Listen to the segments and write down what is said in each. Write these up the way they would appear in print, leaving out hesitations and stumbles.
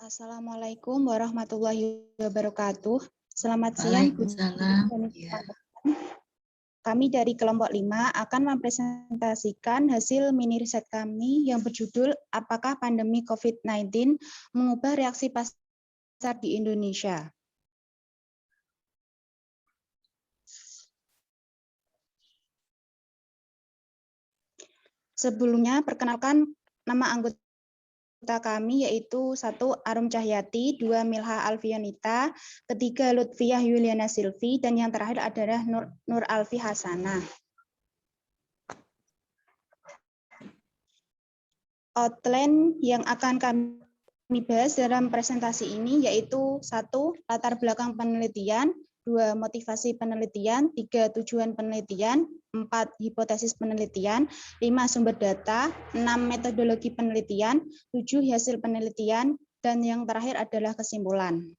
Assalamualaikum warahmatullahi wabarakatuh. Selamat siang, Bu. Waalaikumsalam. Ya. Kami dari kelompok 5 akan mempresentasikan hasil mini riset kami yang berjudul Apakah Pandemi COVID-19 Mengubah Reaksi Pasar di Indonesia? Sebelumnya, perkenalkan nama anggota kami yaitu 1. Arum Cahyati, 2. Milha Alfionita, 3. Lutfiah Yuliana Silvi, dan yang terakhir adalah Nur Alfi Hasanah. Outline yang akan kami bahas dalam presentasi ini yaitu 1. Latar belakang penelitian, 2. Motivasi penelitian, 3. Tujuan penelitian, 4. Hipotesis penelitian, 5. Sumber data, 6. Metodologi penelitian, 7. Hasil penelitian, dan yang terakhir adalah kesimpulan.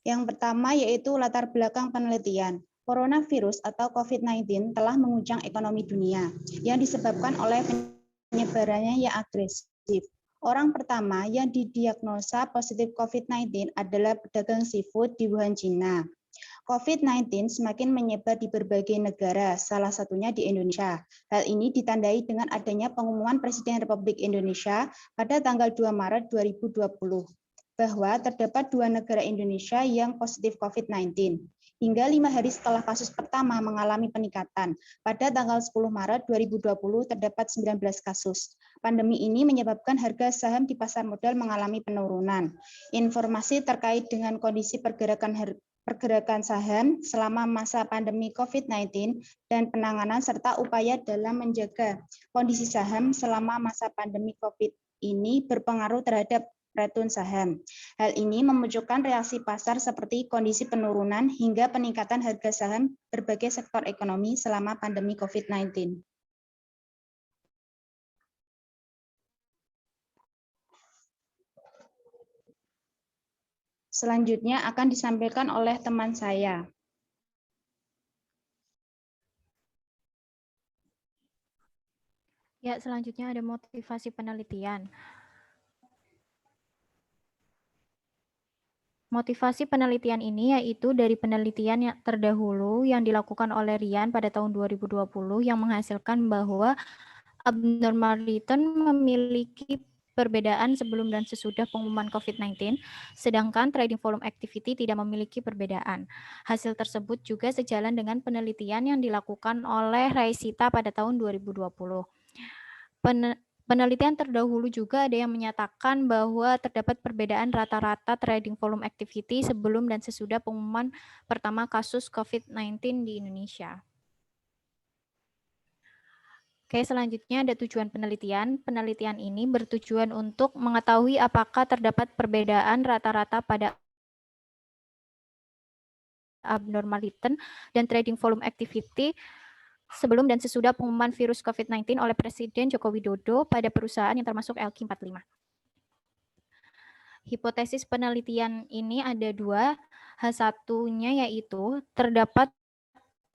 Yang pertama yaitu latar belakang penelitian. Coronavirus atau COVID-19 telah menguncang ekonomi dunia yang disebabkan oleh penyebarannya yang agresif. Orang pertama yang didiagnosa positif COVID-19 adalah pedagang seafood di Wuhan, China. COVID-19 semakin menyebar di berbagai negara, salah satunya di Indonesia. Hal ini ditandai dengan adanya pengumuman Presiden Republik Indonesia pada tanggal 2 Maret 2020 bahwa terdapat 2 negara Indonesia yang positif COVID-19. Hingga 5 hari setelah kasus pertama mengalami peningkatan, pada tanggal 10 Maret 2020 terdapat 19 kasus. Pandemi ini menyebabkan harga saham di pasar modal mengalami penurunan. Informasi terkait dengan kondisi pergerakan saham selama masa pandemi COVID-19 dan penanganan serta upaya dalam menjaga kondisi saham selama masa pandemi COVID ini berpengaruh terhadap return saham. Hal ini memunculkan reaksi pasar seperti kondisi penurunan hingga peningkatan harga saham berbagai sektor ekonomi selama pandemi COVID-19. Selanjutnya akan disampaikan oleh teman saya. Ya, selanjutnya ada motivasi penelitian. Motivasi penelitian ini yaitu dari penelitian yang terdahulu yang dilakukan oleh Rian pada tahun 2020 yang menghasilkan bahwa abnormal return memiliki perbedaan sebelum dan sesudah pengumuman COVID-19, sedangkan trading volume activity tidak memiliki perbedaan. Hasil tersebut juga sejalan dengan penelitian yang dilakukan oleh Raisita pada tahun 2020. Penelitian terdahulu juga ada yang menyatakan bahwa terdapat perbedaan rata-rata trading volume activity sebelum dan sesudah pengumuman pertama kasus COVID-19 di Indonesia. Oke, selanjutnya ada tujuan penelitian. Penelitian ini bertujuan untuk mengetahui apakah terdapat perbedaan rata-rata pada abnormal return dan trading volume activity sebelum dan sesudah pengumuman virus COVID-19 oleh Presiden Joko Widodo pada perusahaan yang termasuk LQ45. Hipotesis penelitian ini ada 2. H1-nya yaitu terdapat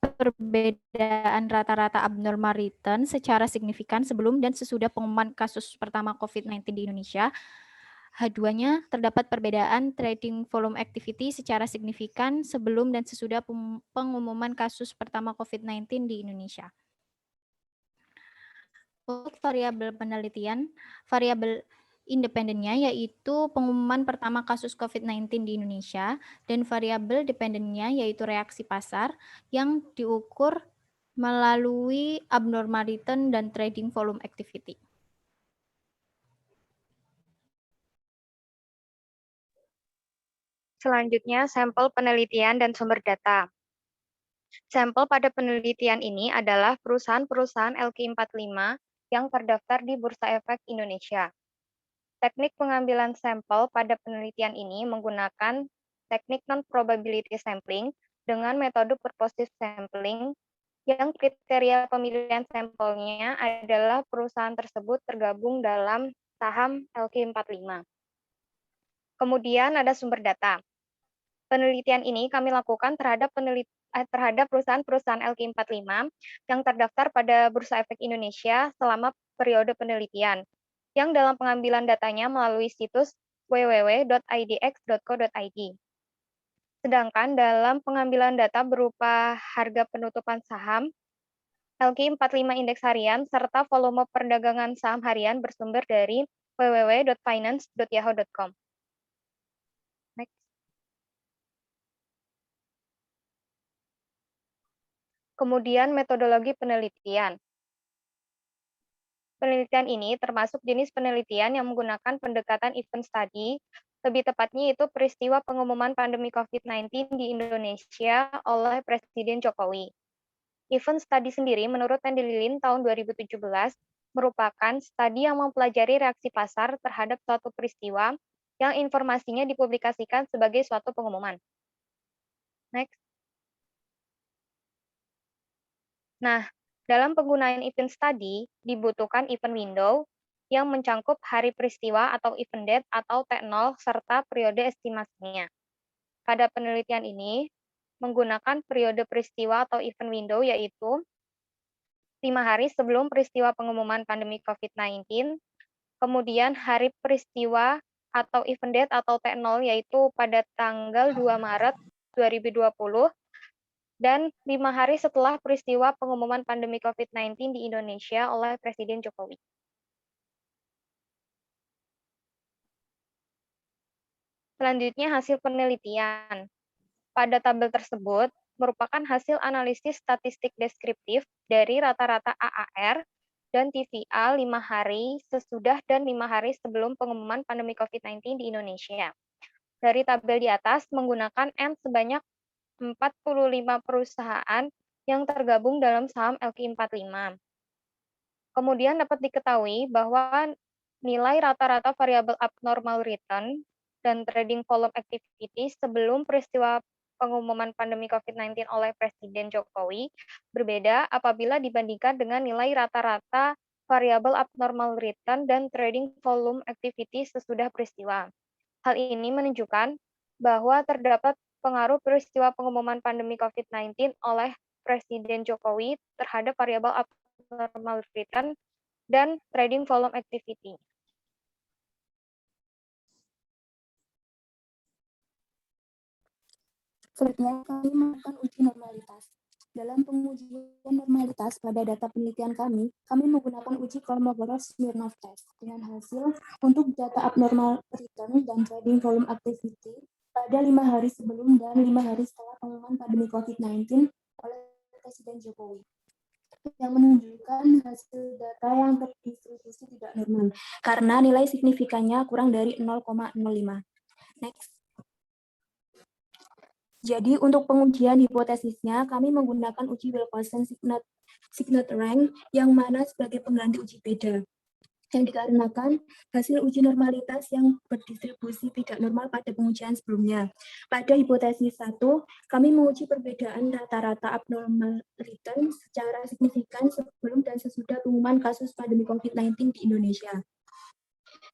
perbedaan rata-rata abnormal return secara signifikan sebelum dan sesudah pengumuman kasus pertama COVID-19 di Indonesia. H2-nya terdapat perbedaan trading volume activity secara signifikan sebelum dan sesudah pengumuman kasus pertama COVID-19 di Indonesia. Untuk variabel penelitian, variabel independennya yaitu pengumuman pertama kasus COVID-19 di Indonesia dan variabel dependennya yaitu reaksi pasar yang diukur melalui abnormal return dan trading volume activity. Selanjutnya, sampel penelitian dan sumber data. Sampel pada penelitian ini adalah perusahaan-perusahaan LQ45 yang terdaftar di Bursa Efek Indonesia. Teknik pengambilan sampel pada penelitian ini menggunakan teknik non-probability sampling dengan metode purposive sampling yang kriteria pemilihan sampelnya adalah perusahaan tersebut tergabung dalam saham LQ45. Kemudian ada sumber data. Penelitian ini kami lakukan terhadap perusahaan-perusahaan LQ45 yang terdaftar pada Bursa Efek Indonesia selama periode penelitian. yang dalam pengambilan datanya melalui situs www.idx.co.id. Sedangkan dalam pengambilan data berupa harga penutupan saham, LQ45 indeks harian, serta volume perdagangan saham harian bersumber dari www.finance.yahoo.com. Next. Kemudian metodologi penelitian. Penelitian ini termasuk jenis penelitian yang menggunakan pendekatan event study, lebih tepatnya itu peristiwa pengumuman pandemi COVID-19 di Indonesia oleh Presiden Jokowi. Event study sendiri menurut Andy Lilin tahun 2017 merupakan studi yang mempelajari reaksi pasar terhadap suatu peristiwa yang informasinya dipublikasikan sebagai suatu pengumuman. Next. Nah, dalam penggunaan event study, dibutuhkan event window yang mencangkup hari peristiwa atau event date atau T0 serta periode estimasinya. Pada penelitian ini, menggunakan periode peristiwa atau event window yaitu 5 hari sebelum peristiwa pengumuman pandemi COVID-19, kemudian hari peristiwa atau event date atau T0 yaitu pada tanggal 2 Maret 2020, dan 5 hari setelah peristiwa pengumuman pandemi COVID-19 di Indonesia oleh Presiden Jokowi. Selanjutnya hasil penelitian. Pada tabel tersebut merupakan hasil analisis statistik deskriptif dari rata-rata AAR dan TVA 5 hari sesudah dan 5 hari sebelum pengumuman pandemi COVID-19 di Indonesia. Dari tabel di atas menggunakan N sebanyak 45 perusahaan yang tergabung dalam saham LQ45. Kemudian dapat diketahui bahwa nilai rata-rata variabel abnormal return dan trading volume activity sebelum peristiwa pengumuman pandemi COVID-19 oleh Presiden Jokowi berbeda apabila dibandingkan dengan nilai rata-rata variabel abnormal return dan trading volume activity sesudah peristiwa. Hal ini menunjukkan bahwa terdapat pengaruh peristiwa pengumuman pandemi COVID-19 oleh Presiden Jokowi terhadap variabel abnormal return dan trading volume activity. Selanjutnya, kami melakukan uji normalitas. Dalam pengujian normalitas pada data penelitian kami menggunakan uji Kolmogorov-Smirnov test dengan hasil untuk data abnormal return dan trading volume activity pada 5 hari sebelum dan 5 hari setelah pengumuman pandemi COVID-19 oleh Presiden Jokowi, yang menunjukkan hasil data yang terdistribusi tidak normal karena nilai signifikannya kurang dari 0,05. Next. Jadi untuk pengujian hipotesisnya, kami menggunakan uji Wilcoxon Signet Rank yang mana sebagai pengganti uji beda. Yang dikarenakan hasil uji normalitas yang berdistribusi tidak normal pada pengujian sebelumnya. Pada hipotesis 1, kami menguji perbedaan rata-rata abnormal return secara signifikan sebelum dan sesudah pengumuman kasus pandemi COVID-19 di Indonesia.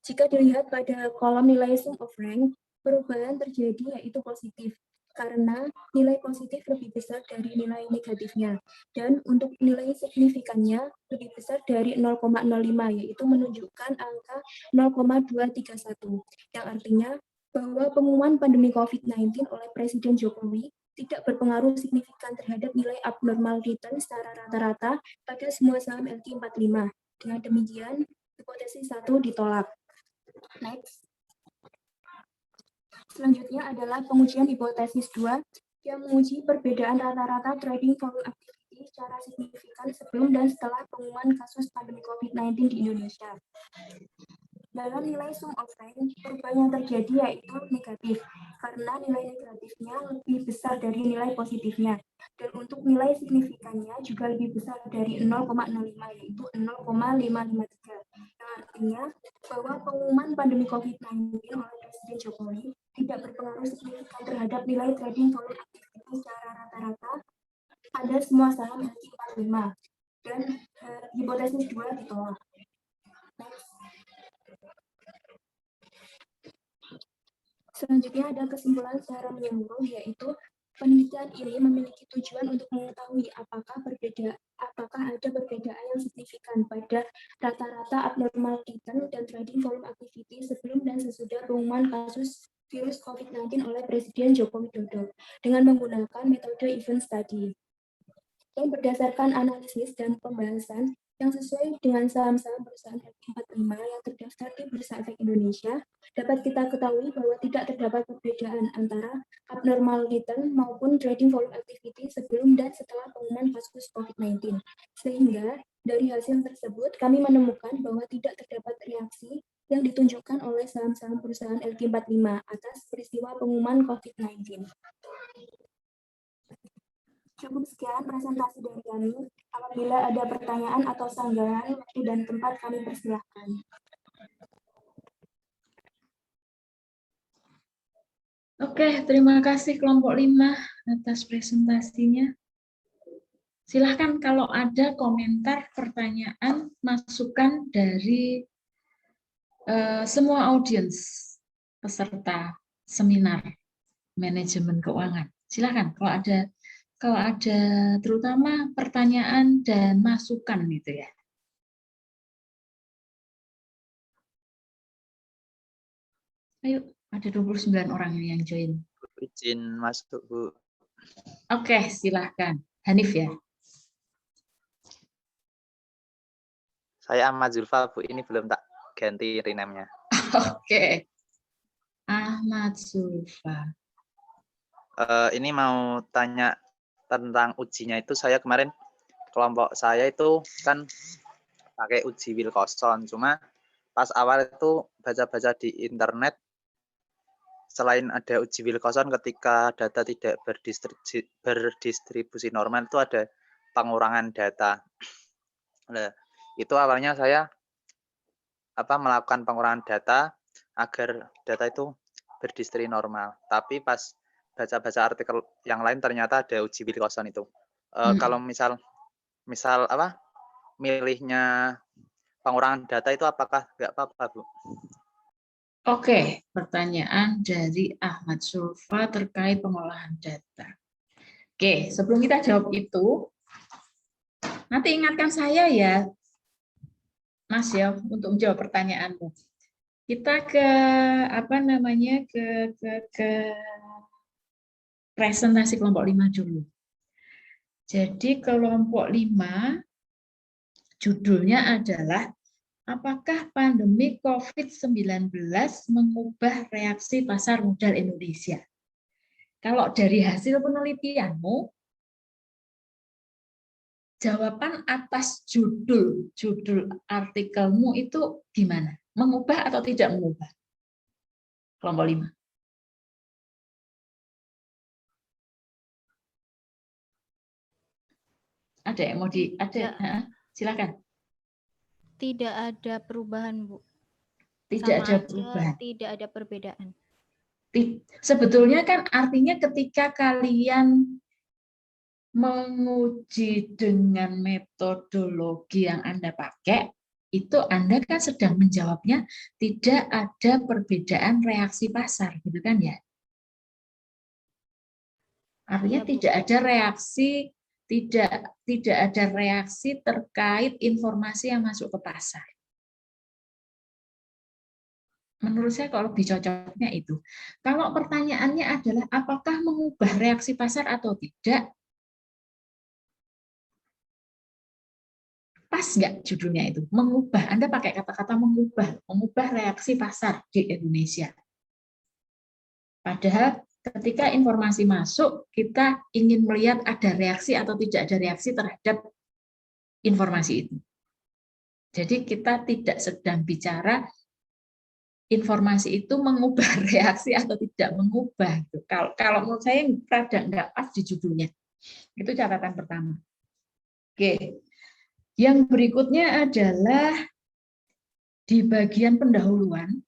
Jika dilihat pada kolom nilai sum of rank, perubahan terjadi yaitu positif, karena nilai positif lebih besar dari nilai negatifnya. Dan untuk nilai signifikannya lebih besar dari 0,05, yaitu menunjukkan angka 0,231, yang artinya bahwa pengumuman pandemi COVID-19 oleh Presiden Jokowi tidak berpengaruh signifikan terhadap nilai abnormal return secara rata-rata pada semua saham LQ45. Dengan demikian, hipotesis 1 ditolak. Next. Selanjutnya adalah pengujian hipotesis 2 yang menguji perbedaan rata-rata trading volume activity secara signifikan sebelum dan setelah pengumuman kasus pandemi COVID-19 di Indonesia. Dalam nilai sum of rank, perubahan yang terjadi yaitu negatif, karena nilai negatifnya lebih besar dari nilai positifnya. Dan untuk nilai signifikannya juga lebih besar dari 0,05, yaitu 0,553. Yang artinya bahwa pengumuman pandemi COVID-19 oleh Presiden Jokowi tidak berpengaruh signifikan terhadap nilai trading volume activity secara rata-rata pada semua saham LQ45. Dan hipotesis 2 ditolak. Next. Selanjutnya ada kesimpulan secara menyeluruh, yaitu penelitian ini memiliki tujuan untuk mengetahui apakah apakah ada perbedaan yang signifikan pada rata-rata abnormal return dan trading volume activity sebelum dan sesudah pengumuman kasus virus COVID-19 oleh Presiden Joko Widodo dengan menggunakan metode event study. Yang berdasarkan analisis dan pembahasan yang sesuai dengan saham-saham perusahaan LQ45 yang terdaftar di Bursa Efek Indonesia, dapat kita ketahui bahwa tidak terdapat perbedaan antara abnormal return maupun trading volume activity sebelum dan setelah pengumuman kasus COVID-19. Sehingga dari hasil tersebut kami menemukan bahwa tidak terdapat reaksi yang ditunjukkan oleh saham-saham perusahaan LQ45 atas peristiwa pengumuman COVID-19. Cukup sekian presentasi dari kami. Apabila ada pertanyaan atau sanggahan, waktu dan tempat kami persilahkan. Oke, terima kasih kelompok 5 atas presentasinya. Silahkan kalau ada komentar, pertanyaan, masukan dari semua audiens peserta seminar manajemen keuangan. Silahkan kalau ada terutama pertanyaan dan masukan gitu ya. Ayo, ada 29 orang yang join. Izin masuk, Bu. Oke, silahkan. Hanif ya. Saya Ahmad Zulfa, Bu. Ini belum tak ganti rename-nya. Oke. Ahmad Zulfa. Ini mau tanya tentang ujinya itu. Saya kemarin kelompok saya itu kan pakai uji Wilcoxon. Cuma pas awal itu baca-baca di internet, selain ada uji Wilcoxon ketika data tidak berdistribusi normal itu ada pengurangan data. Nah, itu awalnya saya melakukan pengurangan data agar data itu berdistribusi normal. Tapi pas baca-baca artikel yang lain ternyata ada uji Wilcoxon itu. Kalau misal milihnya pengurangan data itu apakah nggak apa-apa, Bu? Oke, pertanyaan dari Ahmad Zulfa terkait pengolahan data. Oke, sebelum kita jawab itu, nanti ingatkan saya ya, Mas ya, untuk menjawab pertanyaanmu. Kita ke ke presentasi kelompok 5 dulu. Jadi kelompok 5 judulnya adalah apakah pandemi COVID-19 mengubah reaksi pasar modal Indonesia? Kalau dari hasil penelitianmu, jawaban atas judul artikelmu itu gimana? Mengubah atau tidak mengubah? Kelompok 5. Ada yang mau silakan. Tidak ada perubahan, Bu. Tidak Sama ada aja, perubahan. tidak ada perbedaan. Sebetulnya kan artinya ketika kalian menguji dengan metodologi yang Anda pakai, itu Anda kan sedang menjawabnya tidak ada perbedaan reaksi pasar, gitu kan ya? Artinya Ya, tidak ada reaksi, tidak ada reaksi terkait informasi yang masuk ke pasar. Menurut saya kalau lebih cocoknya itu. Kalau pertanyaannya adalah apakah mengubah reaksi pasar atau tidak, pas nggak judulnya itu? Mengubah, Anda pakai kata-kata mengubah reaksi pasar di Indonesia. Padahal ketika informasi masuk, kita ingin melihat ada reaksi atau tidak ada reaksi terhadap informasi itu. Jadi kita tidak sedang bicara informasi itu mengubah reaksi atau tidak mengubah. Kalau menurut saya rada nggak pas di judulnya. Itu catatan pertama. Oke. Yang berikutnya adalah di bagian pendahuluan.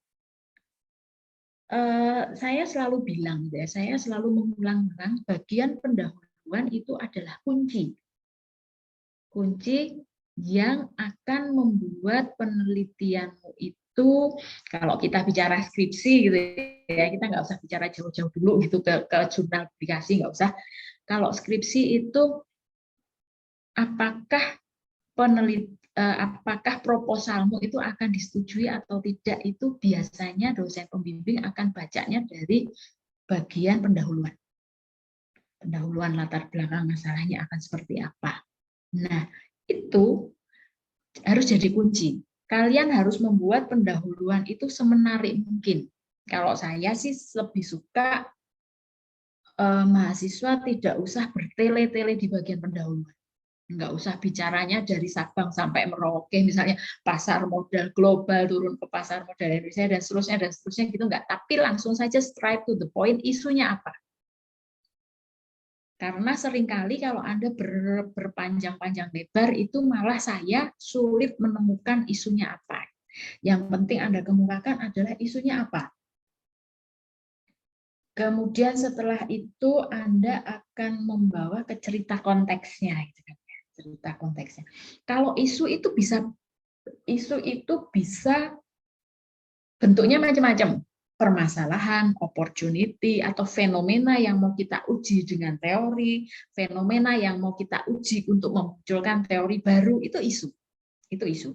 Saya selalu bilang, saya selalu mengulang-ulang bagian pendahuluan itu adalah kunci. Kunci yang akan membuat penelitianmu itu, kalau kita bicara skripsi gitu ya, kita nggak usah bicara jauh-jauh dulu gitu ke jurnal publikasi, nggak usah. Kalau skripsi itu apakah proposalmu itu akan disetujui atau tidak, itu biasanya dosen pembimbing akan bacanya dari bagian pendahuluan. Pendahuluan latar belakang masalahnya akan seperti apa. Nah, itu harus jadi kunci. Kalian harus membuat pendahuluan itu semenarik mungkin. Kalau saya sih lebih suka mahasiswa tidak usah bertele-tele di bagian pendahuluan. Nggak usah bicaranya dari Sabang sampai Merauke, misalnya pasar modal global turun ke pasar modal Indonesia dan seterusnya gitu nggak. Tapi langsung saja straight to the point, isunya apa? Karena seringkali kalau Anda berpanjang-panjang lebar itu malah saya sulit menemukan isunya apa. Yang penting Anda kemukakan adalah isunya apa. Kemudian setelah itu Anda akan membawa ke cerita konteksnya. Cerita konteksnya. Kalau isu itu bisa bentuknya macam-macam. Permasalahan, opportunity, atau fenomena yang mau kita uji dengan teori, fenomena yang mau kita uji untuk memunculkan teori baru, itu isu. Itu isu.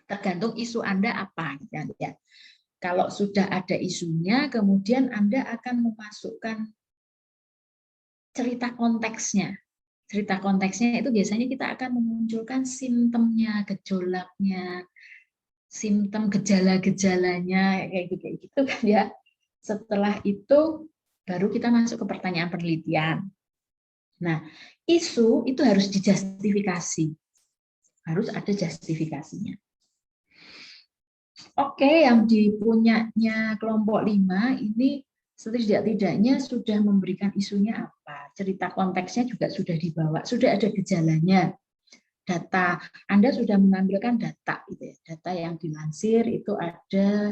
Tergantung isu Anda apa. Ya. Kalau sudah ada isunya, kemudian Anda akan memasukkan cerita konteksnya. Cerita konteksnya itu biasanya kita akan memunculkan simptomnya, gejolaknya, simptom gejala-gejalanya kayak gitu kan ya. Setelah itu baru kita masuk ke pertanyaan penelitian. Nah, isu itu harus dijustifikasi. Harus ada justifikasinya. Oke, yang dipunyanya kelompok 5 ini setidak-tidaknya sudah memberikan isunya apa. Cerita konteksnya juga sudah dibawa, sudah ada gejalanya. Data, Anda sudah mengambilkan data, gitu ya. Data yang dilansir itu ada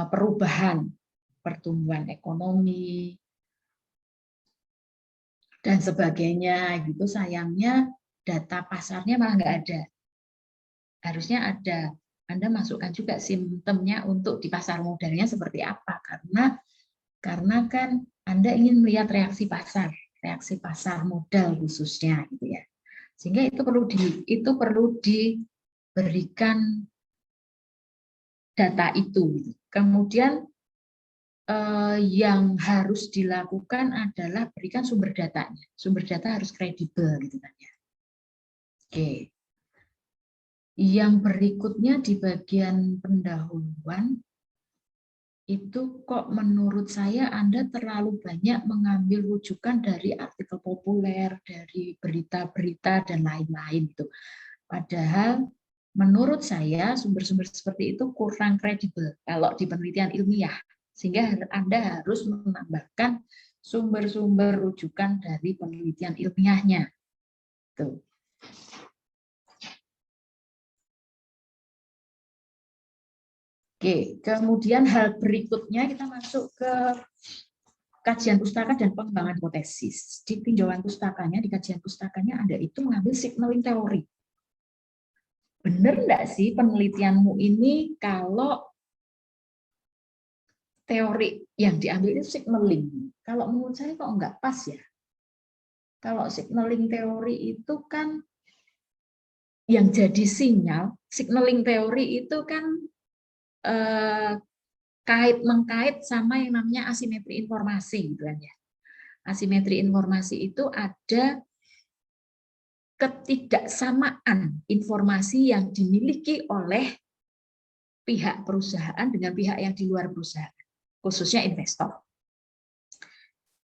perubahan pertumbuhan ekonomi dan sebagainya, gitu. Sayangnya data pasarnya malah nggak ada. Harusnya ada. Anda masukkan juga simptomnya untuk di pasar modalnya seperti apa, karena kan Anda ingin melihat reaksi pasar modal khususnya, gitu ya. Sehingga itu perlu diberikan data itu. Kemudian yang harus dilakukan adalah berikan sumber datanya. Sumber data harus kredibel, gitu kan ya. Oke. Yang berikutnya di bagian pendahuluan itu kok menurut saya Anda terlalu banyak mengambil rujukan dari artikel populer, dari berita-berita dan lain-lain itu. Padahal menurut saya sumber-sumber seperti itu kurang kredibel kalau di penelitian ilmiah. Sehingga Anda harus menambahkan sumber-sumber rujukan dari penelitian ilmiahnya. Tuh. Oke, kemudian hal berikutnya kita masuk ke kajian pustaka dan pengembangan hipotesis. Di tinjauan pustakanya, di kajian pustakanya Anda itu mengambil signaling teori. Benar enggak sih penelitianmu ini kalau teori yang diambil itu signaling? Kalau menurut saya kok enggak pas ya. Kalau signaling teori itu kan yang jadi sinyal, signaling teori itu kan kait-mengkait sama yang namanya asimetri informasi, gitu kan ya. Asimetri informasi itu ada ketidaksamaan informasi yang dimiliki oleh pihak perusahaan dengan pihak yang di luar perusahaan, khususnya investor.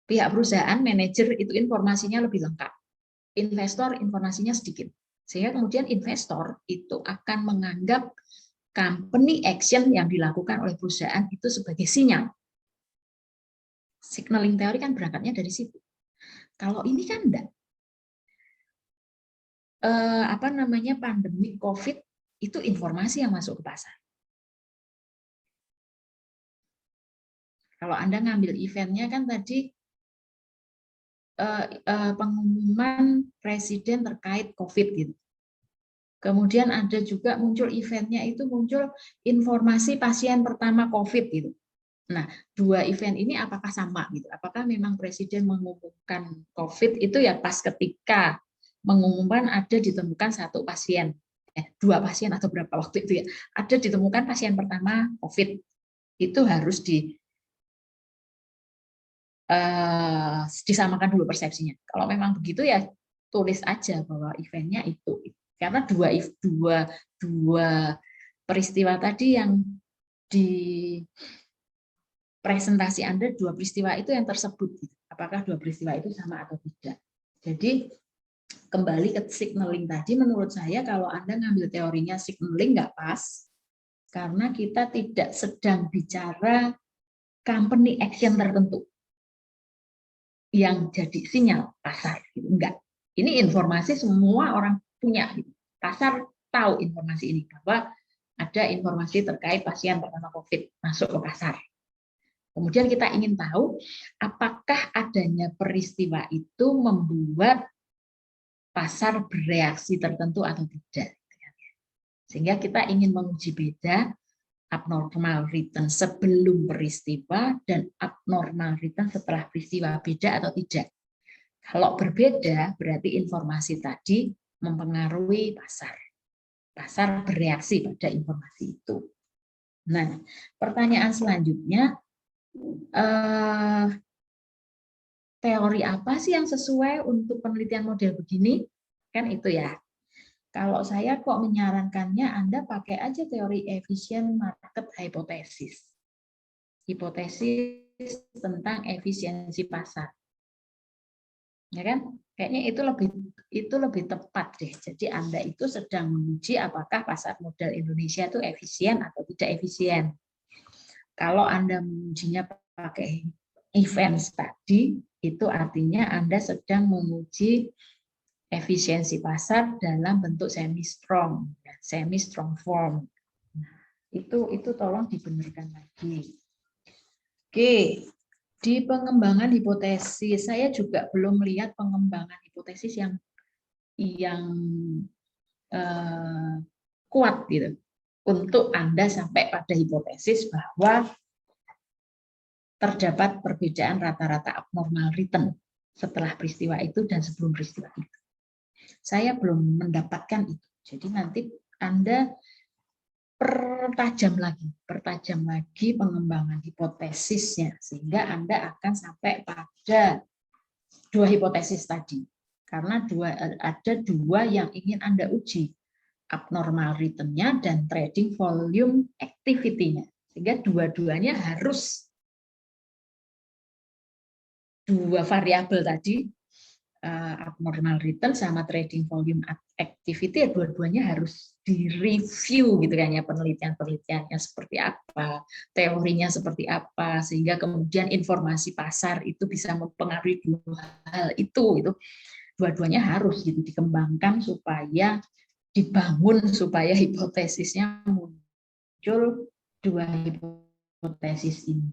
Pihak perusahaan, manajer itu informasinya lebih lengkap. Investor informasinya sedikit. Sehingga kemudian investor itu akan menganggap company action yang dilakukan oleh perusahaan itu sebagai sinyal. Signaling teori kan berangkatnya dari situ. Kalau ini kan enggak. Pandemi COVID itu informasi yang masuk ke pasar. Kalau Anda ngambil eventnya kan tadi pengumuman presiden terkait COVID gitu. Kemudian ada juga muncul eventnya itu muncul informasi pasien pertama COVID gitu. Nah, dua event ini apakah sama gitu? Apakah memang presiden mengumumkan COVID itu ya pas ketika mengumumkan ada ditemukan 1 pasien, 2 pasien atau berapa waktu itu ya, ada ditemukan pasien pertama COVID, itu harus disamakan dulu persepsinya. Kalau memang begitu ya tulis aja bahwa eventnya itu. Karena dua peristiwa tadi yang di presentasi Anda, 2 peristiwa itu yang tersebut. Apakah 2 peristiwa itu sama atau tidak. Jadi kembali ke signaling tadi, menurut saya kalau Anda ngambil teorinya signaling nggak pas, karena kita tidak sedang bicara company action tertentu yang jadi sinyal pasar. Enggak. Ini informasi semua orang punya. Pasar tahu informasi ini, bahwa ada informasi terkait pasien pertama COVID masuk ke pasar. Kemudian kita ingin tahu apakah adanya peristiwa itu membuat pasar bereaksi tertentu atau tidak. Sehingga kita ingin menguji beda abnormal return sebelum peristiwa dan abnormal return setelah peristiwa, beda atau tidak. Kalau berbeda, berarti informasi tadi mempengaruhi pasar. Pasar bereaksi pada informasi itu. Nah, pertanyaan selanjutnya, teori apa sih yang sesuai untuk penelitian model begini? Kan itu ya. Kalau saya kok menyarankannya Anda pakai aja teori efficient market hypothesis. Hipotesis tentang efisiensi pasar. Ya kan? Kayaknya itu lebih tepat deh. Jadi Anda itu sedang menguji apakah pasar modal Indonesia itu efisien atau tidak efisien. Kalau Anda mengujinya pakai events tadi, itu artinya Anda sedang menguji efisiensi pasar dalam bentuk semi-strong form. Nah, itu tolong dibenarkan lagi. Oke, di pengembangan hipotesis, saya juga belum melihat pengembangan hipotesis yang kuat gitu untuk Anda sampai pada hipotesis bahwa terdapat perbedaan rata-rata abnormal return setelah peristiwa itu dan sebelum peristiwa itu. Saya belum mendapatkan itu. Jadi nanti Anda pertajam lagi pengembangan hipotesisnya sehingga Anda akan sampai pada 2 hipotesis tadi. Karena ada 2 yang ingin Anda uji, abnormal return-nya dan trading volume activity-nya. Sehingga dua-duanya harus 2 variabel tadi, abnormal return sama trading volume activity, dua-duanya harus direview gitu kan ya, penelitiannya seperti apa, teorinya seperti apa, sehingga kemudian informasi pasar itu bisa mempengaruhi 2 hal itu dua-duanya harus gitu dikembangkan supaya dibangun supaya hipotesisnya muncul 2 hipotesis ini.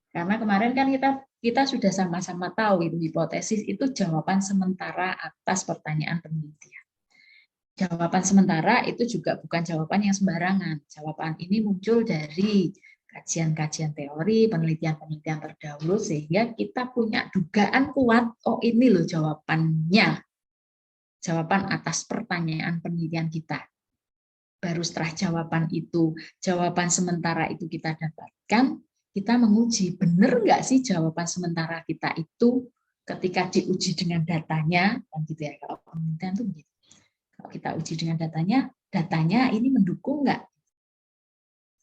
Karena kemarin kan kita sudah sama-sama tahu hipotesis itu jawaban sementara atas pertanyaan penelitian. Jawaban sementara itu juga bukan jawaban yang sembarangan. Jawaban ini muncul dari kajian-kajian teori, penelitian-penelitian terdahulu, sehingga kita punya dugaan kuat, oh ini loh jawabannya. Jawaban atas pertanyaan penelitian kita. Baru setelah jawaban sementara itu kita dapatkan, kita menguji, benar nggak sih jawaban sementara kita itu ketika diuji dengan datanya, kan gitu ya, kalau penelitian itu begitu. Kalau kita uji dengan datanya ini mendukung nggak?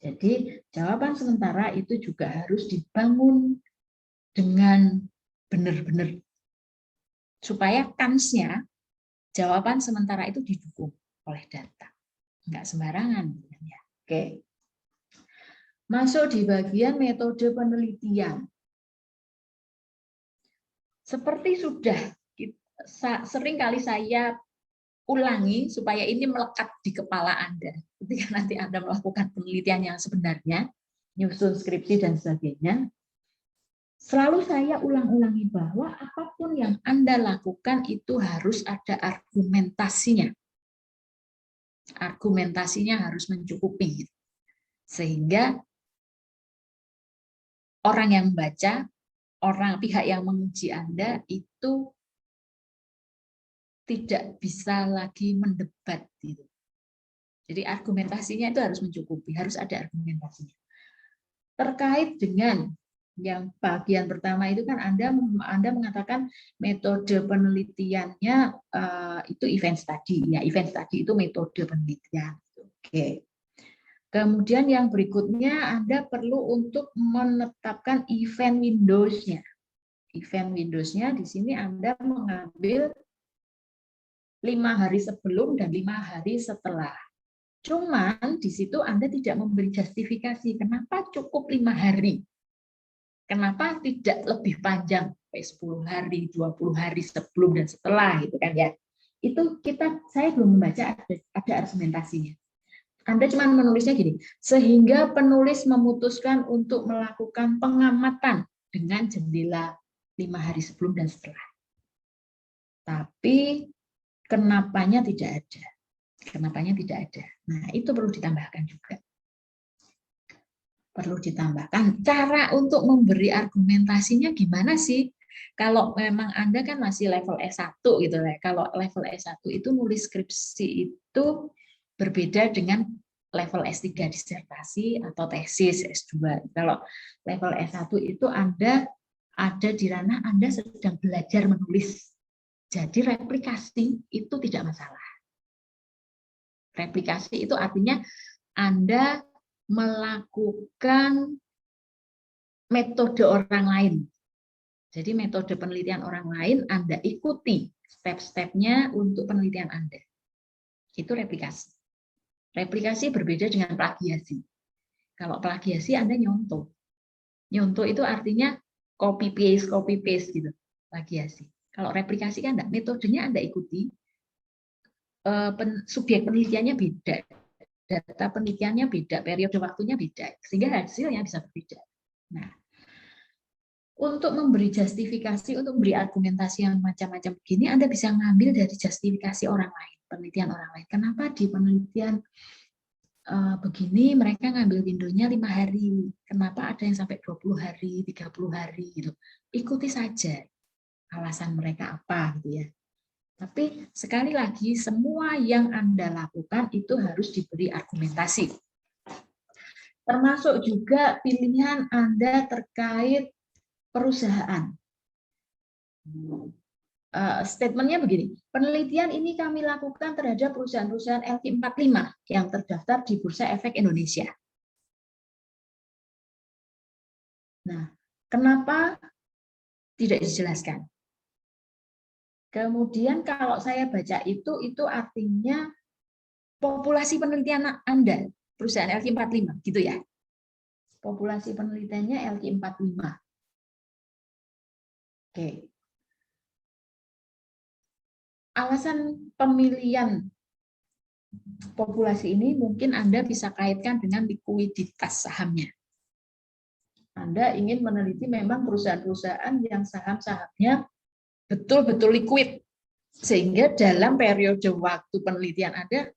Jadi jawaban sementara itu juga harus dibangun dengan benar-benar supaya kansnya jawaban sementara itu didukung oleh data. Nggak sembarangan. Ya. Oke. Masuk di bagian metode penelitian. Seperti sudah sering kali saya ulangi supaya ini melekat di kepala Anda. Ketika nanti Anda melakukan penelitian yang sebenarnya, nyusun skripsi dan sebagainya, selalu saya ulang-ulangi bahwa apapun yang Anda lakukan itu harus ada argumentasinya. Argumentasinya harus mencukupi. Sehingga orang yang membaca, pihak yang menguji Anda itu tidak bisa lagi mendebat gitu. Jadi argumentasinya itu harus mencukupi, harus ada argumentasinya. Terkait dengan yang bagian pertama itu kan Anda mengatakan metode penelitiannya itu event study. Ya, event study itu metode penelitian. Oke. Kemudian yang berikutnya Anda perlu untuk menetapkan event windows-nya. Event windows-nya di sini Anda mengambil 5 hari sebelum dan 5 hari setelah. Cuman di situ Anda tidak memberi justifikasi kenapa cukup 5 hari. Kenapa tidak lebih panjang, 10 hari, 20 hari sebelum dan setelah gitu kan ya. Itu saya belum membaca ada argumentasinya. Anda cuma menulisnya gini, sehingga penulis memutuskan untuk melakukan pengamatan dengan jendela 5 hari sebelum dan setelah. Tapi kenapanya tidak ada. Kenapanya tidak ada. Nah, itu perlu ditambahkan juga. Perlu ditambahkan cara untuk memberi argumentasinya gimana sih? Kalau memang Anda kan masih level S1 gitu ya. Kalau level S1 itu nulis skripsi itu berbeda dengan level S3 disertasi atau tesis S2. Kalau level S1 itu Anda ada di ranah Anda sedang belajar menulis. Jadi replikasi itu tidak masalah. Replikasi itu artinya Anda melakukan metode orang lain. Jadi metode penelitian orang lain Anda ikuti step-stepnya untuk penelitian Anda. Itu replikasi. Replikasi berbeda dengan plagiasi. Kalau plagiasi Anda nyontoh. Nyontoh itu artinya copy-paste gitu. Plagiasi. Kalau replikasi kan enggak, metodenya Anda ikuti. Subjek penelitiannya beda, data penelitiannya beda, periode waktunya beda, sehingga hasilnya bisa berbeda. Nah, untuk memberi justifikasi, untuk memberi argumentasi yang macam-macam begini, Anda bisa ngambil dari justifikasi orang lain, penelitian orang lain. Kenapa di penelitian begini mereka ngambil windownya 5 hari, kenapa ada yang sampai 20 hari, 30 hari gitu. Ikuti saja alasan mereka apa gitu ya. Tapi sekali lagi, semua yang Anda lakukan itu harus diberi argumentasi. Termasuk juga pilihan Anda terkait perusahaan. Statementnya begini, penelitian ini kami lakukan terhadap perusahaan-perusahaan LQ45 yang terdaftar di Bursa Efek Indonesia. Nah, kenapa tidak dijelaskan? Kemudian kalau saya baca itu artinya populasi penelitian Anda, perusahaan LQ45, gitu ya. Populasi penelitiannya LQ45. Oke. Alasan pemilihan populasi ini mungkin Anda bisa kaitkan dengan likuiditas sahamnya. Anda ingin meneliti memang perusahaan-perusahaan yang saham-sahamnya betul-betul liquid, sehingga dalam periode waktu penelitian Anda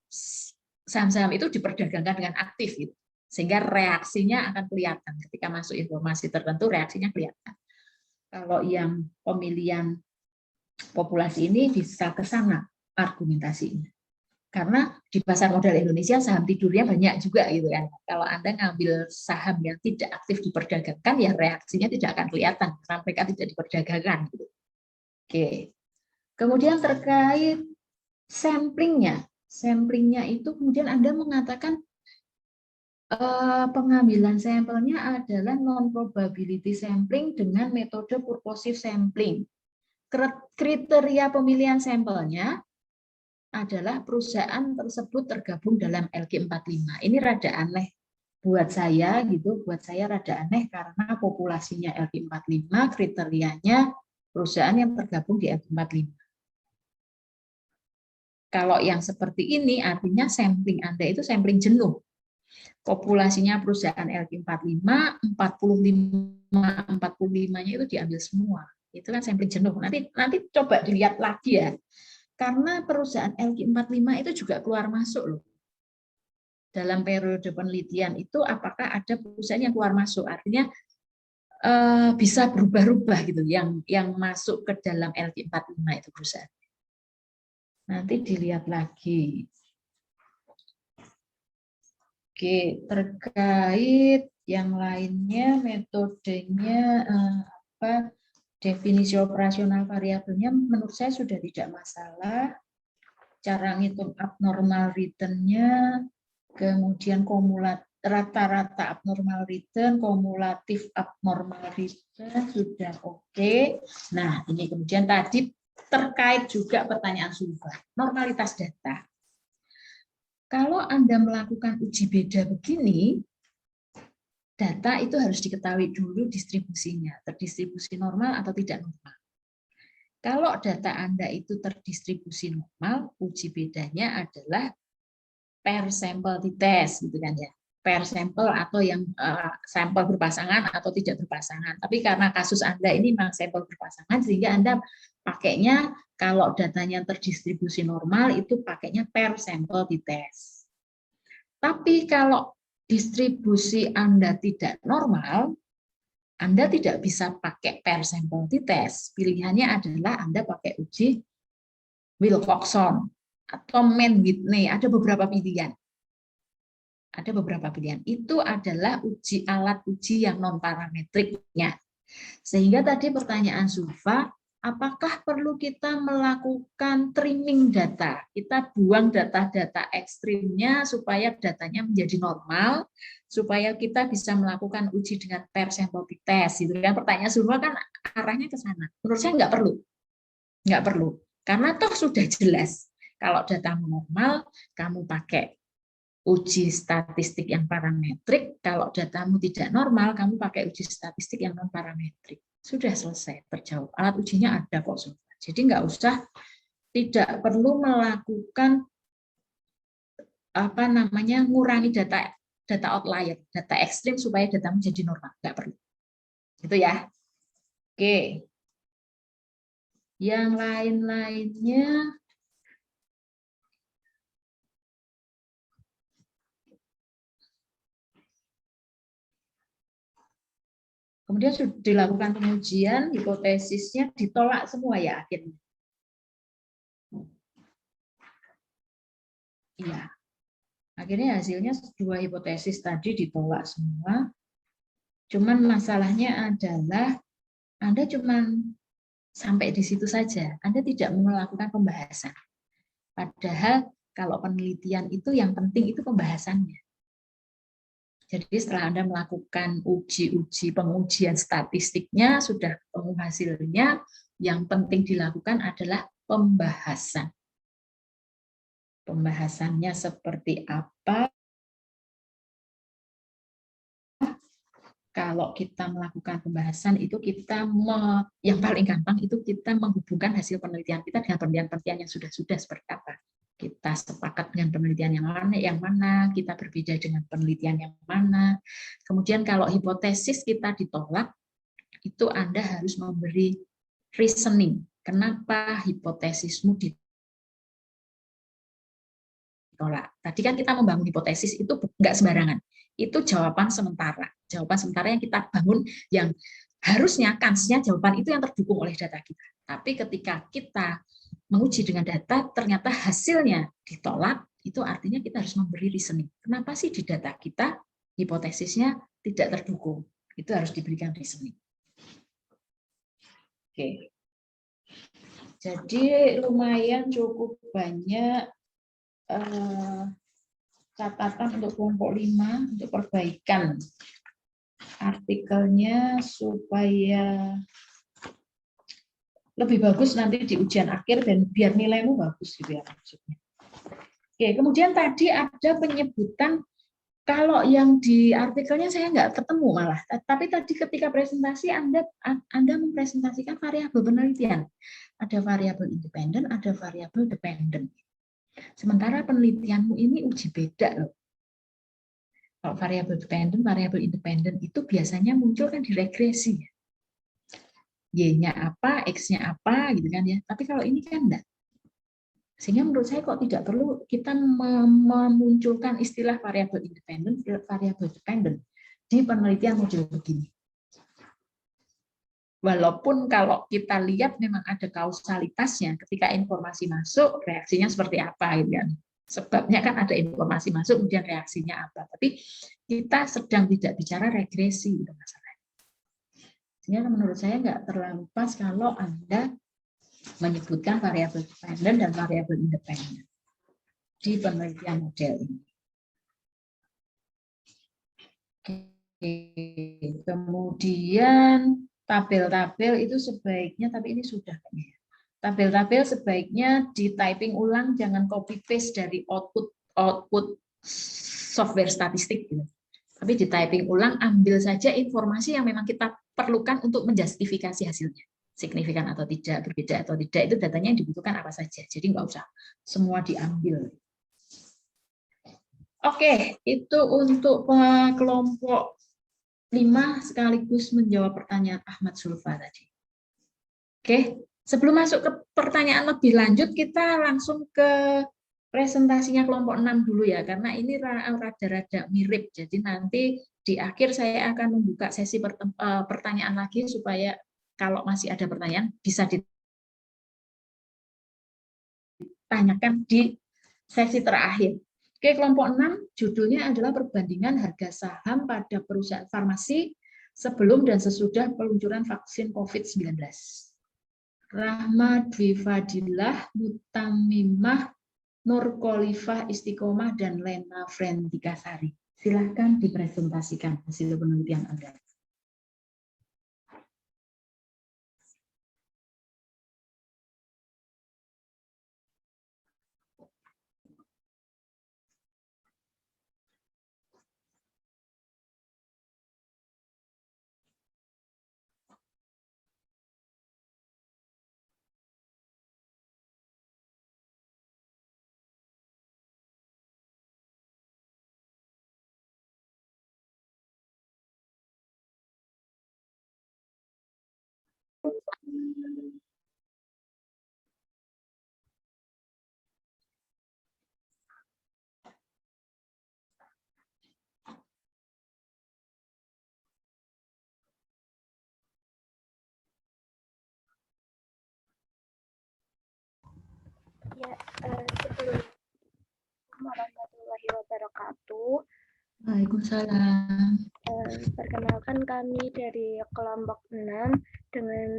saham-saham itu diperdagangkan dengan aktif gitu. Sehingga reaksinya akan kelihatan ketika masuk informasi tertentu, reaksinya kelihatan. Kalau yang pemilihan populasi ini bisa ke sana argumentasinya. Karena di pasar modal Indonesia saham tidurnya banyak juga gitu kan. Kalau Anda ngambil saham yang tidak aktif diperdagangkan, ya reaksinya tidak akan kelihatan karena mereka tidak diperdagangkan gitu. Oke. Kemudian terkait samplingnya itu kemudian Anda mengatakan pengambilan sampelnya adalah non-probability sampling dengan metode purposive sampling. Kriteria pemilihan sampelnya adalah perusahaan tersebut tergabung dalam LQ45. Ini rada aneh buat saya gitu, rada aneh karena populasinya LQ45, kriterianya perusahaan yang tergabung di LQ45. Kalau yang seperti ini artinya sampling Anda itu sampling jenuh. Populasinya perusahaan LQ45, 45-nya itu diambil semua. Itu kan sampling jenuh. Nanti coba dilihat lagi ya. Karena perusahaan LQ45 itu juga keluar masuk loh. Dalam periode penelitian itu apakah ada perusahaan yang keluar masuk? Artinya bisa berubah-ubah gitu yang masuk ke dalam LQ45 itu perusahaan. Nanti dilihat lagi. Oke, terkait yang lainnya, metodenya, apa, definisi operasional variabelnya menurut saya sudah tidak masalah. Cara ngitung abnormal return-nya, kemudian rata-rata abnormal return, kumulatif abnormal return sudah oke. Nah, ini kemudian tadi terkait juga pertanyaan Zulfa, normalitas data. Kalau Anda melakukan uji beda begini, data itu harus diketahui dulu distribusinya, terdistribusi normal atau tidak normal. Kalau data Anda itu terdistribusi normal, uji bedanya adalah per sampel dites, gitu kan ya. Per sampel atau yang sampel berpasangan atau tidak berpasangan. Tapi karena kasus Anda ini memang sampel berpasangan, sehingga Anda pakainya kalau datanya terdistribusi normal itu pakainya per sampel dites. Tapi kalau distribusi Anda tidak normal, Anda tidak bisa pakai per sampel dites. Pilihannya adalah Anda pakai uji Wilcoxon atau Mann-Whitney. Ada beberapa pilihan. Ada beberapa pilihan. Itu adalah alat uji yang non parametriknya. Sehingga tadi pertanyaan Zulfa, apakah perlu kita melakukan trimming data? Kita buang data-data ekstrimnya supaya datanya menjadi normal, supaya kita bisa melakukan uji dengan per sampel test. Gitu kan? Pertanyaan Zulfa kan arahnya ke sana. Menurut saya nggak perlu. Nggak perlu. Karena toh sudah jelas. Kalau datamu normal, kamu pakai uji statistik yang parametrik. Kalau datamu tidak normal, kamu pakai uji statistik yang non parametrik. Sudah selesai, terjawab. Alat ujinya ada kok. Jadi nggak usah, tidak perlu melakukan apa namanya, ngurangi data outlier, data ekstrim supaya datamu jadi normal. Nggak perlu. Itu ya. Oke. Yang lain-lainnya. Kemudian sudah dilakukan pengujian, hipotesisnya ditolak semua ya akhirnya. Iya. Akhirnya hasilnya 2 hipotesis tadi ditolak semua. Cuman masalahnya adalah Anda cuman sampai di situ saja. Anda tidak melakukan pembahasan. Padahal kalau penelitian itu yang penting itu pembahasannya. Jadi setelah Anda melakukan pengujian statistiknya, sudah ketemu hasilnya, yang penting dilakukan adalah pembahasan. Pembahasannya seperti apa? Kalau kita melakukan pembahasan itu yang paling gampang itu kita menghubungkan hasil penelitian kita dengan penelitian yang sudah seperti apa. Kita sepakat dengan penelitian yang mana, kita berbeda dengan penelitian yang mana. Kemudian kalau hipotesis kita ditolak, itu Anda harus memberi reasoning. Kenapa hipotesismu ditolak? Tadi kan kita membangun hipotesis itu nggak sembarangan. Itu jawaban sementara. Jawaban sementara yang kita bangun, yang harusnya kansnya jawaban itu yang terdukung oleh data kita. Tapi ketika kita menguji dengan data, ternyata hasilnya ditolak, itu artinya kita harus memberi reasoning. Kenapa sih di data kita hipotesisnya tidak terdukung? Itu harus diberikan reasoning. Oke. Jadi lumayan cukup banyak catatan untuk kelompok 5 untuk perbaikan artikelnya supaya lebih bagus nanti di ujian akhir dan biar nilaimu bagus gitu ya maksudnya. Oke, kemudian tadi ada penyebutan, kalau yang di artikelnya saya nggak ketemu malah, tapi tadi ketika presentasi Anda mempresentasikan variabel penelitian. Ada variabel independen, ada variabel dependen. Sementara penelitianmu ini uji beda loh. Kalau variabel dependen, variabel independen itu biasanya muncul kan di regresi. Y-nya apa, X-nya apa, gitu kan ya. Tapi kalau ini kan enggak. Sehingga menurut saya kok tidak perlu kita memunculkan istilah variabel independen, variabel dependen di penelitian model begini. Walaupun kalau kita lihat memang ada kausalitasnya, ketika informasi masuk, reaksinya seperti apa, gitu kan. Sebabnya kan ada informasi masuk, kemudian reaksinya apa. Tapi kita sedang tidak bicara regresi, gitu masalahnya. Sehingga menurut saya nggak terlalu pas kalau Anda menyebutkan variabel dependen dan variabel independen di penelitian model ini. Kemudian tabel-tabel itu sebaiknya, tapi ini sudah kayaknya. Tabel-tabel sebaiknya di typing ulang, jangan copy paste dari output software statistik. Gitu. Tapi di typing ulang, ambil saja informasi yang memang kita perlukan untuk menjustifikasi hasilnya. Signifikan atau tidak, berbeda atau tidak, itu datanya yang dibutuhkan apa saja. Jadi nggak usah semua diambil. Oke, itu untuk kelompok 5 sekaligus menjawab pertanyaan Ahmad Sulfa tadi. Oke, sebelum masuk ke pertanyaan lebih lanjut, kita langsung ke presentasinya kelompok 6 dulu ya, karena ini rada-rada mirip. Jadi nanti di akhir saya akan membuka sesi pertanyaan lagi supaya kalau masih ada pertanyaan bisa ditanyakan di sesi terakhir. Oke, kelompok 6 judulnya adalah perbandingan harga saham pada perusahaan farmasi sebelum dan sesudah peluncuran vaksin COVID-19. Rahma Dwi Fadilah, Mutamimah, Nur Khalifah Istiqomah, dan Lena Frendikasari. Silahkan dipresentasikan hasil penelitian Anda. Ya, sebelum warahmatullahi wabarakatuh. Waalaikumsalam. Perkenalkan kami dari kelompok 6. Dengan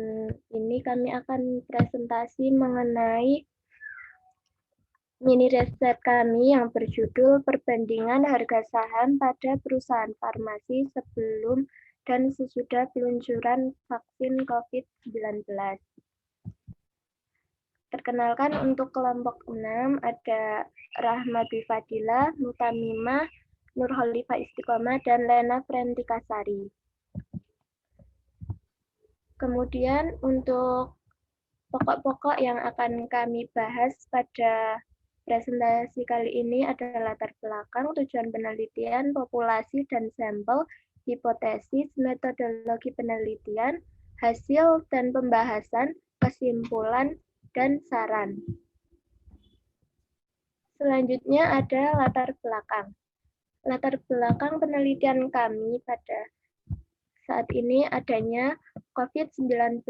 ini kami akan presentasi mengenai mini riset kami yang berjudul Perbandingan Harga Saham pada Perusahaan Farmasi Sebelum dan Sesudah Peluncuran Vaksin COVID-19. Perkenalkan untuk kelompok 6 ada Rahma Dwi Fadilah, Mutamimah, Nur Khalifah Istiqomah, dan Lena Frendikasari. Kemudian untuk pokok-pokok yang akan kami bahas pada presentasi kali ini adalah latar belakang, tujuan penelitian, populasi dan sampel, hipotesis, metodologi penelitian, hasil dan pembahasan, kesimpulan, dan saran. Selanjutnya ada latar belakang. Latar belakang penelitian kami pada saat ini adanya COVID-19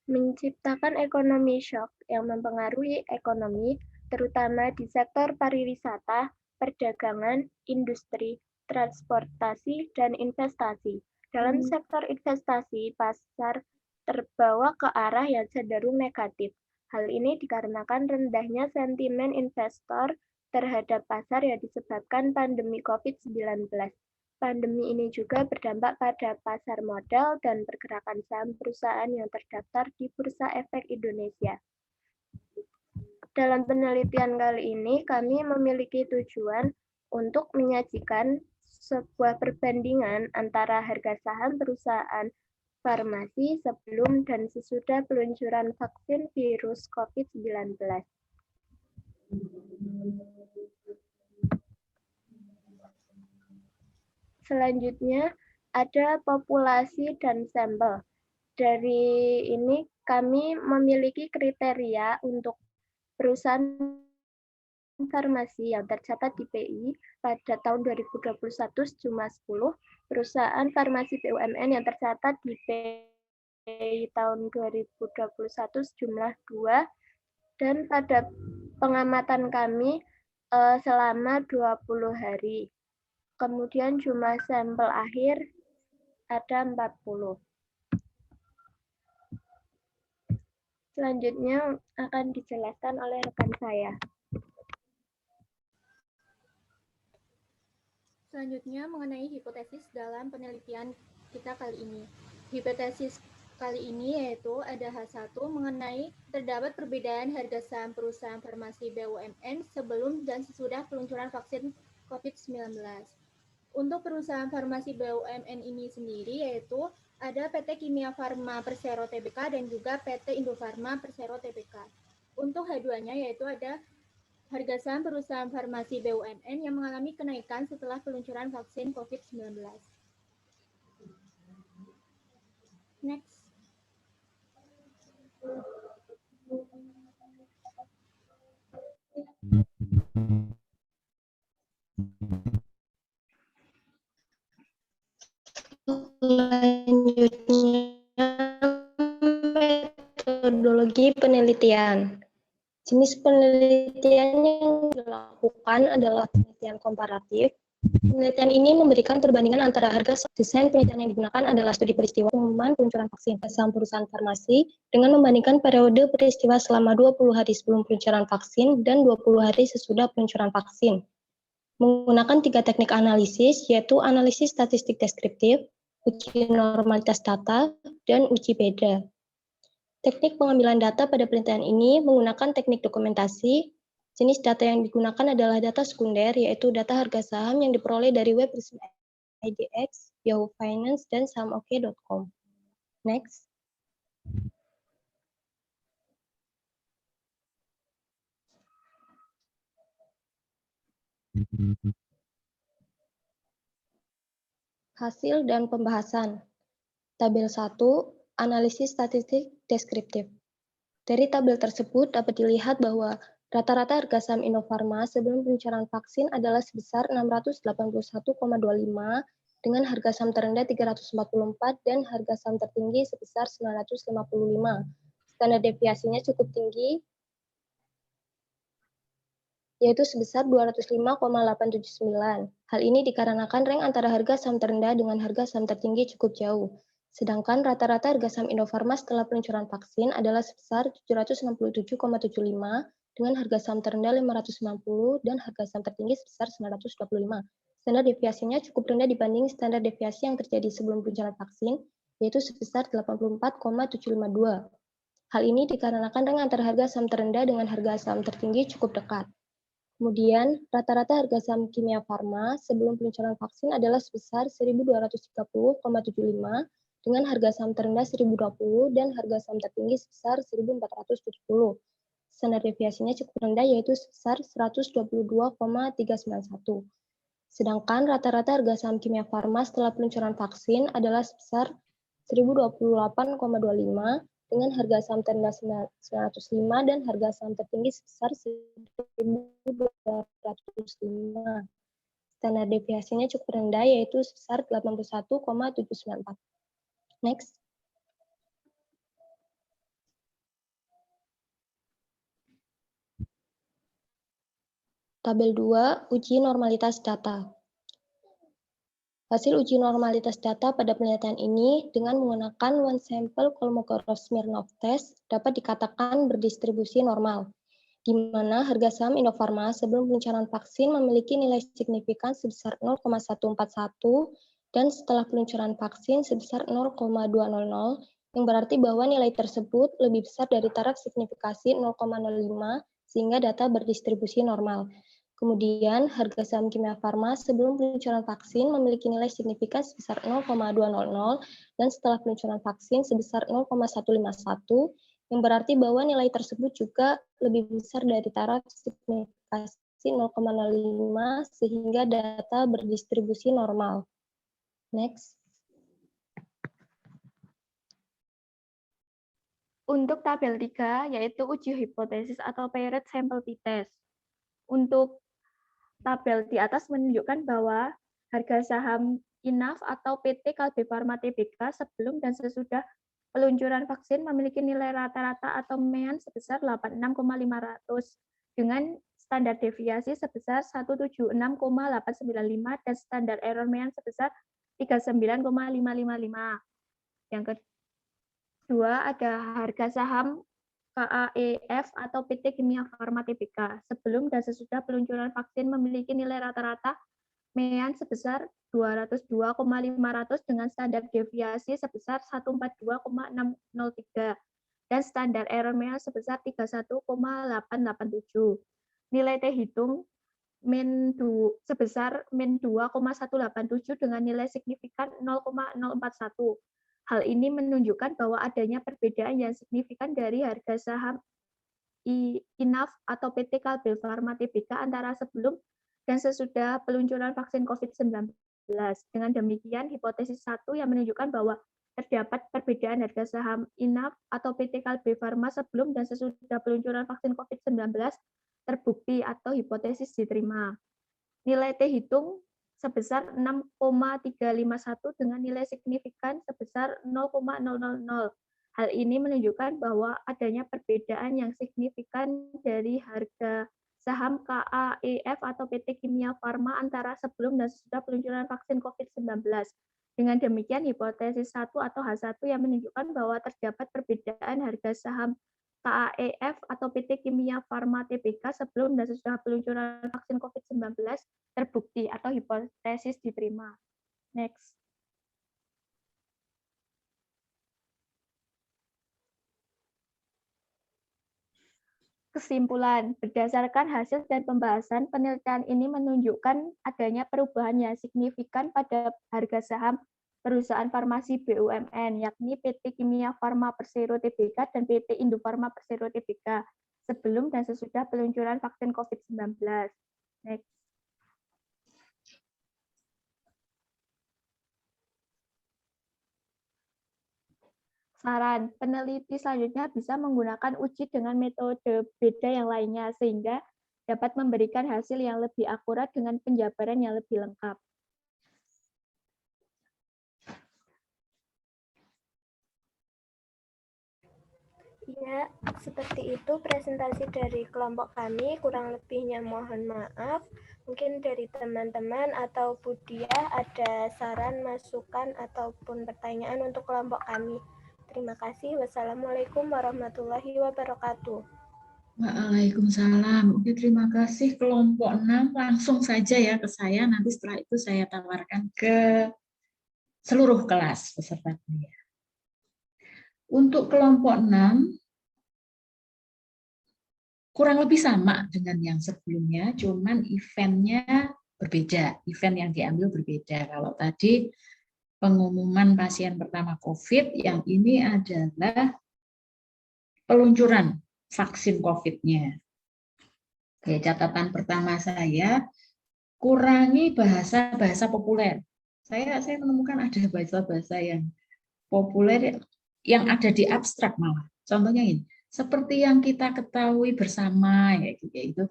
menciptakan ekonomi shock yang mempengaruhi ekonomi, terutama di sektor pariwisata, perdagangan, industri, transportasi, dan investasi. Dalam sektor investasi, pasar terbawa ke arah yang cenderung negatif. Hal ini dikarenakan rendahnya sentimen investor terhadap pasar yang disebabkan pandemi COVID-19. Pandemi ini juga berdampak pada pasar modal dan pergerakan saham perusahaan yang terdaftar di Bursa Efek Indonesia. Dalam penelitian kali ini, kami memiliki tujuan untuk menyajikan sebuah perbandingan antara harga saham perusahaan farmasi sebelum dan sesudah peluncuran vaksin virus COVID-19. Selanjutnya ada populasi dan sampel. Dari ini kami memiliki kriteria untuk perusahaan farmasi yang tercatat di PI pada tahun 2021 cuma 10, perusahaan farmasi BUMN yang tercatat di PI tahun 2021 sejumlah 2, dan pada pengamatan kami selama 20 hari. Kemudian jumlah sampel akhir ada 40. Selanjutnya akan dijelaskan oleh rekan saya. Selanjutnya mengenai hipotesis dalam penelitian kita kali ini. Hipotesis kali ini yaitu ada H1 mengenai terdapat perbedaan harga saham perusahaan farmasi BUMN sebelum dan sesudah peluncuran vaksin COVID-19. Untuk perusahaan farmasi BUMN ini sendiri yaitu ada PT Kimia Farma Persero Tbk dan juga PT Indofarma Persero Tbk. Untuk H2-nya yaitu ada harga saham perusahaan farmasi BUMN yang mengalami kenaikan setelah peluncuran vaksin COVID-19. Next. Selanjutnya, metodologi penelitian. Jenis penelitian yang dilakukan adalah penelitian komparatif. Penelitian ini memberikan perbandingan antara harga. Desain penelitian yang digunakan adalah studi peristiwa pengumuman peluncuran vaksin saham perusahaan farmasi dengan membandingkan periode peristiwa selama 20 hari sebelum peluncuran vaksin dan 20 hari sesudah peluncuran vaksin. Menggunakan 3 teknik analisis, yaitu analisis statistik deskriptif, uji normalitas data, dan uji beda. Teknik pengambilan data pada penelitian ini menggunakan teknik dokumentasi. Jenis data yang digunakan adalah data sekunder, yaitu data harga saham yang diperoleh dari web resmi IDX, Yahoo Finance, dan sahamoke.com. Next. Hasil dan pembahasan. Tabel 1, analisis statistik deskriptif. Dari tabel tersebut dapat dilihat bahwa rata-rata harga saham Indofarma sebelum peluncuran vaksin adalah sebesar 681,25 dengan harga saham terendah 344 dan harga saham tertinggi sebesar 955. Standar deviasinya cukup tinggi, yaitu sebesar 205,879. Hal ini dikarenakan rank antara harga saham terendah dengan harga saham tertinggi cukup jauh. Sedangkan rata-rata harga saham Indofarma setelah peluncuran vaksin adalah sebesar 767,75 dengan harga saham terendah 590 dan harga saham tertinggi sebesar 925. Standar deviasinya cukup rendah dibanding standar deviasi yang terjadi sebelum peluncuran vaksin, yaitu sebesar 84,752. Hal ini dikarenakan rank antara harga saham terendah dengan harga saham tertinggi cukup dekat. Kemudian, rata-rata harga saham Kimia Farma sebelum peluncuran vaksin adalah sebesar 1.230,75 dengan harga saham terendah 1.020 dan harga saham tertinggi sebesar 1.470. Standar deviasinya cukup rendah yaitu sebesar 122,391. Sedangkan rata-rata harga saham Kimia Farma setelah peluncuran vaksin adalah sebesar 1.028,25 dengan harga saham terendah 905 dan harga saham tertinggi sebesar 1.205. Standar deviasinya cukup rendah yaitu sebesar 81,794. Next. Tabel 2, uji normalitas data. Hasil uji normalitas data pada penelitian ini dengan menggunakan one sample Kolmogorov-Smirnov test dapat dikatakan berdistribusi normal, di mana harga saham Indofarma sebelum peluncuran vaksin memiliki nilai signifikan sebesar 0,141 dan setelah peluncuran vaksin sebesar 0,200, yang berarti bahwa nilai tersebut lebih besar dari taraf signifikasi 0,05 sehingga data berdistribusi normal. Kemudian, harga saham Kimia Farma sebelum peluncuran vaksin memiliki nilai signifikan sebesar 0,200 dan setelah peluncuran vaksin sebesar 0,151, yang berarti bahwa nilai tersebut juga lebih besar dari taraf signifikasi 0,05 sehingga data berdistribusi normal. Next. Untuk tabel 3, yaitu uji hipotesis atau paired sample t-test. Untuk tabel di atas menunjukkan bahwa harga saham INAF atau PT Kalbe Farma Tbk sebelum dan sesudah peluncuran vaksin memiliki nilai rata-rata atau MEAN sebesar 86,500 dengan standar deviasi sebesar 176,895 dan standar error MEAN sebesar 39,555. Yang kedua ada harga saham KAEF atau PT Kimia Farma Tbk. Sebelum dan sesudah peluncuran vaksin memiliki nilai rata-rata MEAN sebesar 202,500 dengan standar deviasi sebesar 142,603 dan standar error MEAN sebesar 31,887. Nilai T hitung sebesar min 2,187 dengan nilai signifikan 0,041. Hal ini menunjukkan bahwa adanya perbedaan yang signifikan dari harga saham INAF atau PT Kalbe Farma Tbk antara sebelum dan sesudah peluncuran vaksin COVID-19. Dengan demikian, hipotesis 1 yang menunjukkan bahwa terdapat perbedaan harga saham INAF atau PT Kalbe Farma sebelum dan sesudah peluncuran vaksin COVID-19 terbukti atau hipotesis diterima. Nilai T hitung sebesar 6,351 dengan nilai signifikan sebesar 0,000. Hal ini menunjukkan bahwa adanya perbedaan yang signifikan dari harga saham KAEF atau PT Kimia Farma antara sebelum dan sesudah peluncuran vaksin COVID-19. Dengan demikian, hipotesis 1 atau H1 yang menunjukkan bahwa terdapat perbedaan harga saham KAEF atau PT Kimia Farma Tbk sebelum dan sesudah peluncuran vaksin COVID-19 terbukti atau hipotesis diterima. Next. Kesimpulan, berdasarkan hasil dan pembahasan, penelitian ini menunjukkan adanya perubahan yang signifikan pada harga saham perusahaan farmasi BUMN, yakni PT Kimia Farma Persero Tbk dan PT Indofarma Persero Tbk, sebelum dan sesudah peluncuran vaksin COVID-19. Next. Saran, peneliti selanjutnya bisa menggunakan uji dengan metode beda yang lainnya, sehingga dapat memberikan hasil yang lebih akurat dengan penjabaran yang lebih lengkap. Ya, seperti itu presentasi dari kelompok kami. Kurang lebihnya mohon maaf. Mungkin dari teman-teman atau Budia ada saran, masukan, ataupun pertanyaan untuk kelompok kami. Terima kasih. Wassalamualaikum warahmatullahi wabarakatuh. Waalaikumsalam. Oke, terima kasih kelompok 6. Langsung saja ya ke saya. Nanti setelah itu saya tawarkan ke seluruh kelas peserta kuliah. Untuk kelompok 6, kurang lebih sama dengan yang sebelumnya, cuman eventnya berbeda. Event yang diambil berbeda. Kalau tadi pengumuman pasien pertama COVID, yang ini adalah peluncuran vaksin COVID-nya. Oke, catatan pertama saya, kurangi bahasa-bahasa populer. Saya menemukan ada bahasa-bahasa yang populer yang ada di abstrak malah. Contohnya ini, seperti yang kita ketahui bersama, yaitu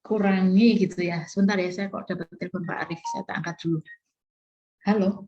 kurangi gitu ya. Sebentar ya, saya kok dapat telepon Pak Arif, saya tak angkat dulu. Halo.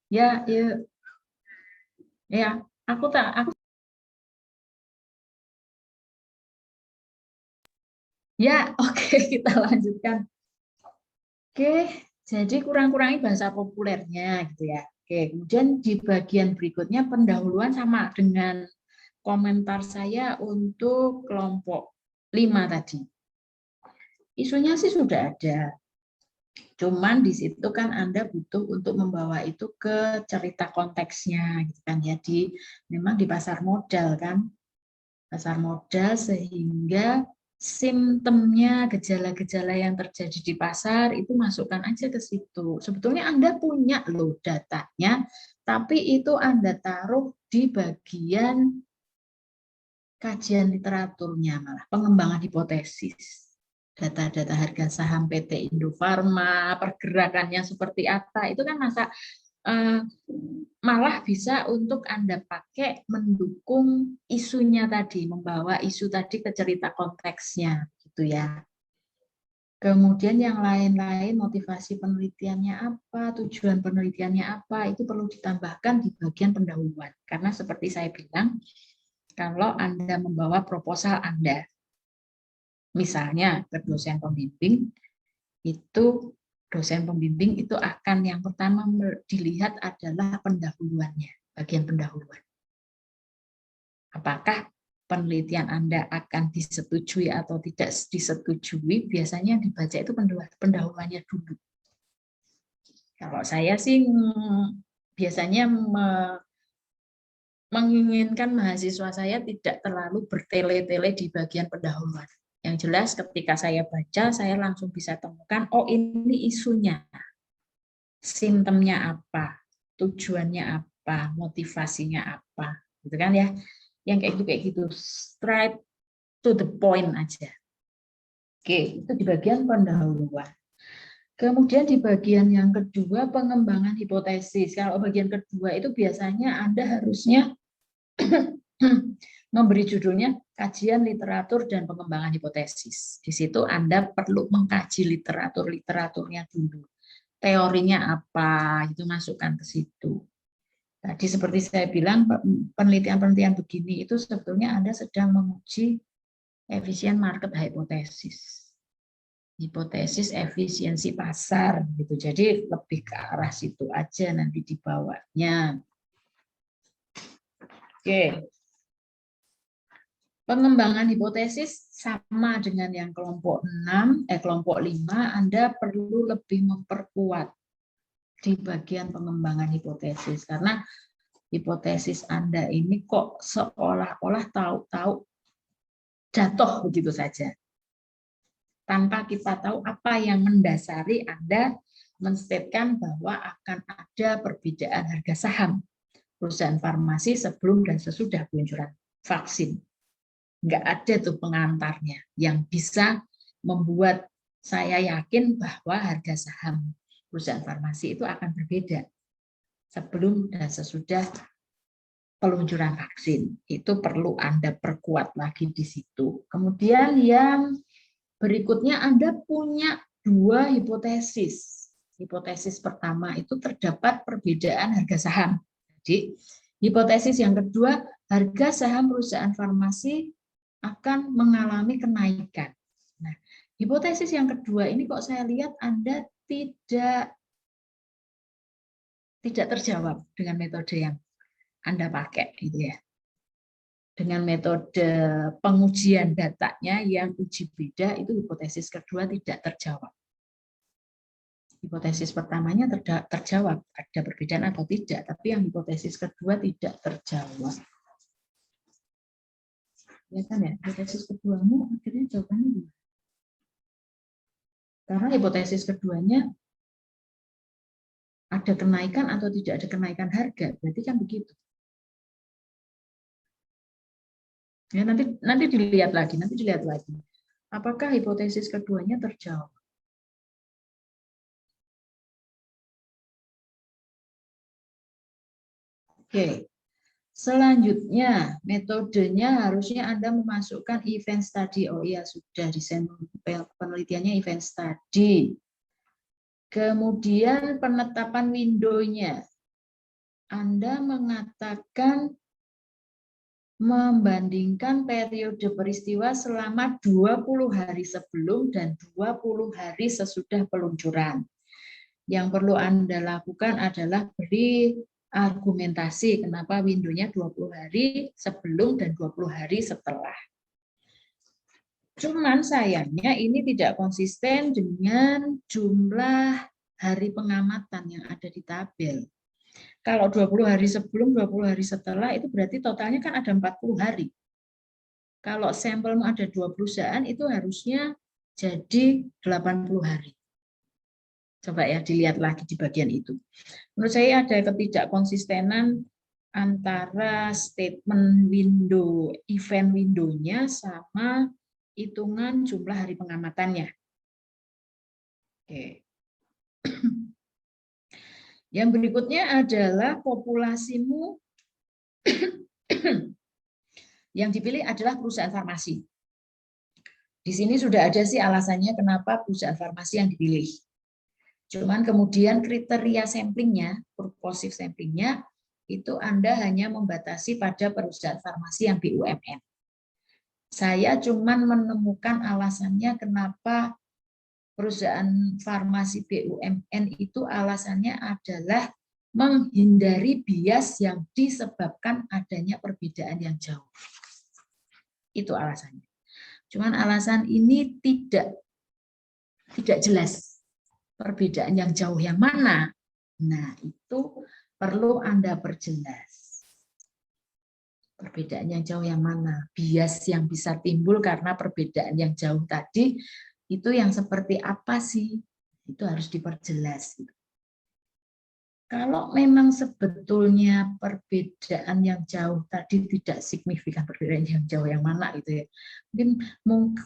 Ya, yuk. Ya, aku ya, oke, kita lanjutkan. Oke, jadi kurang-kurangi bahasa populernya gitu ya. Oke, kemudian di bagian berikutnya pendahuluan sama dengan komentar saya untuk kelompok 5 tadi. Isunya sih sudah ada. Cuman di situ kan Anda butuh untuk membawa itu ke cerita konteksnya gitu kan. Jadi memang di pasar modal kan. Pasar modal sehingga simptomnya, gejala-gejala yang terjadi di pasar itu masukkan aja ke situ. Sebetulnya Anda punya loh datanya, tapi itu Anda taruh di bagian kajian literaturnya, malah pengembangan hipotesis. Data-data harga saham PT Indofarma, pergerakannya seperti apa, itu kan malah bisa untuk Anda pakai mendukung isunya tadi, membawa isu tadi ke cerita konteksnya, gitu ya. Kemudian yang lain-lain, motivasi penelitiannya apa, tujuan penelitiannya apa, itu perlu ditambahkan di bagian pendahuluan. Karena seperti saya bilang, kalau Anda membawa proposal Anda, misalnya ke dosen pembimbing, itu dosen pembimbing itu akan yang pertama dilihat adalah pendahuluannya, bagian pendahuluan. Apakah penelitian Anda akan disetujui atau tidak disetujui, biasanya dibaca itu pendahuluannya dulu. Kalau saya sih biasanya menginginkan mahasiswa saya tidak terlalu bertele-tele di bagian pendahuluan. Yang jelas ketika saya baca, saya langsung bisa temukan, oh ini isunya, simptomnya apa, tujuannya apa, motivasinya apa, gitu kan ya? Yang kayak gitu, straight to the point aja. Oke, itu di bagian pendahuluan. Kemudian di bagian yang kedua, pengembangan hipotesis. Kalau bagian kedua itu biasanya Anda harusnya memberi judulnya kajian literatur dan pengembangan hipotesis. Di situ Anda perlu mengkaji literaturnya dulu. Teorinya apa, itu masukkan ke situ. Tadi seperti saya bilang, penelitian-penelitian begini itu sebetulnya Anda sedang menguji efisien market hypothesis. Hipotesis efisiensi pasar gitu. Jadi lebih ke arah situ aja nanti dibawanya. Oke. Pengembangan hipotesis sama dengan yang kelompok 5, Anda perlu lebih memperkuat di bagian pengembangan hipotesis karena hipotesis Anda ini kok seolah-olah tahu-tahu jatuh begitu saja. Tanpa kita tahu apa yang mendasari Anda menstatekan bahwa akan ada perbedaan harga saham perusahaan farmasi sebelum dan sesudah peluncuran vaksin. Nggak ada tuh pengantarnya yang bisa membuat saya yakin bahwa harga saham perusahaan farmasi itu akan berbeda sebelum dan sesudah peluncuran vaksin. Itu perlu Anda perkuat lagi di situ. Kemudian yang berikutnya Anda punya 2 hipotesis. Hipotesis pertama itu terdapat perbedaan harga saham. Jadi hipotesis yang kedua, harga saham perusahaan farmasi akan mengalami kenaikan. Nah, hipotesis yang kedua ini kok saya lihat Anda tidak terjawab dengan metode yang Anda pakai, gitu ya. Dengan metode pengujian datanya yang uji beda, itu hipotesis kedua tidak terjawab. Hipotesis pertamanya terjawab, ada perbedaan atau tidak, tapi yang hipotesis kedua tidak terjawab. Ya kan ya, hipotesis keduamu akhirnya jawabannya gimana? Karena hipotesis keduanya ada kenaikan atau tidak ada kenaikan harga, berarti kan begitu. Ya, nanti dilihat lagi. Apakah hipotesis keduanya terjawab? Oke. Selanjutnya, metodenya harusnya Anda memasukkan event study. Oh iya, sudah desain penelitiannya event study. Kemudian penetapan window-nya. Anda mengatakan membandingkan periode peristiwa selama 20 hari sebelum dan 20 hari sesudah peluncuran. Yang perlu Anda lakukan adalah beri argumentasi kenapa window-nya 20 hari sebelum dan 20 hari setelah. Cuman sayangnya ini tidak konsisten dengan jumlah hari pengamatan yang ada di tabel. Kalau 20 hari sebelum, 20 hari setelah, itu berarti totalnya kan ada 40 hari. Kalau sampelmu ada 2 perusahaan, itu harusnya jadi 80 hari. Coba ya, dilihat lagi di bagian itu. Menurut saya ada ketidakkonsistenan antara statement window, event window-nya sama hitungan jumlah hari pengamatannya. Oke. Yang berikutnya adalah populasimu yang dipilih adalah perusahaan farmasi. Di sini sudah ada sih alasannya kenapa perusahaan farmasi yang dipilih. Cuman kemudian kriteria samplingnya, purposive samplingnya, itu Anda hanya membatasi pada perusahaan farmasi yang BUMN. Saya cuman menemukan alasannya kenapa perusahaan farmasi BUMN itu alasannya adalah menghindari bias yang disebabkan adanya perbedaan yang jauh. Itu alasannya. Cuman alasan ini tidak jelas. Perbedaan yang jauh yang mana? Nah, itu perlu Anda perjelas. Perbedaan yang jauh yang mana? Bias yang bisa timbul karena perbedaan yang jauh tadi, itu yang seperti apa sih? Itu harus diperjelas. Kalau memang sebetulnya perbedaan yang jauh tadi tidak signifikan, perbedaan yang jauh yang mana gitu ya. Mungkin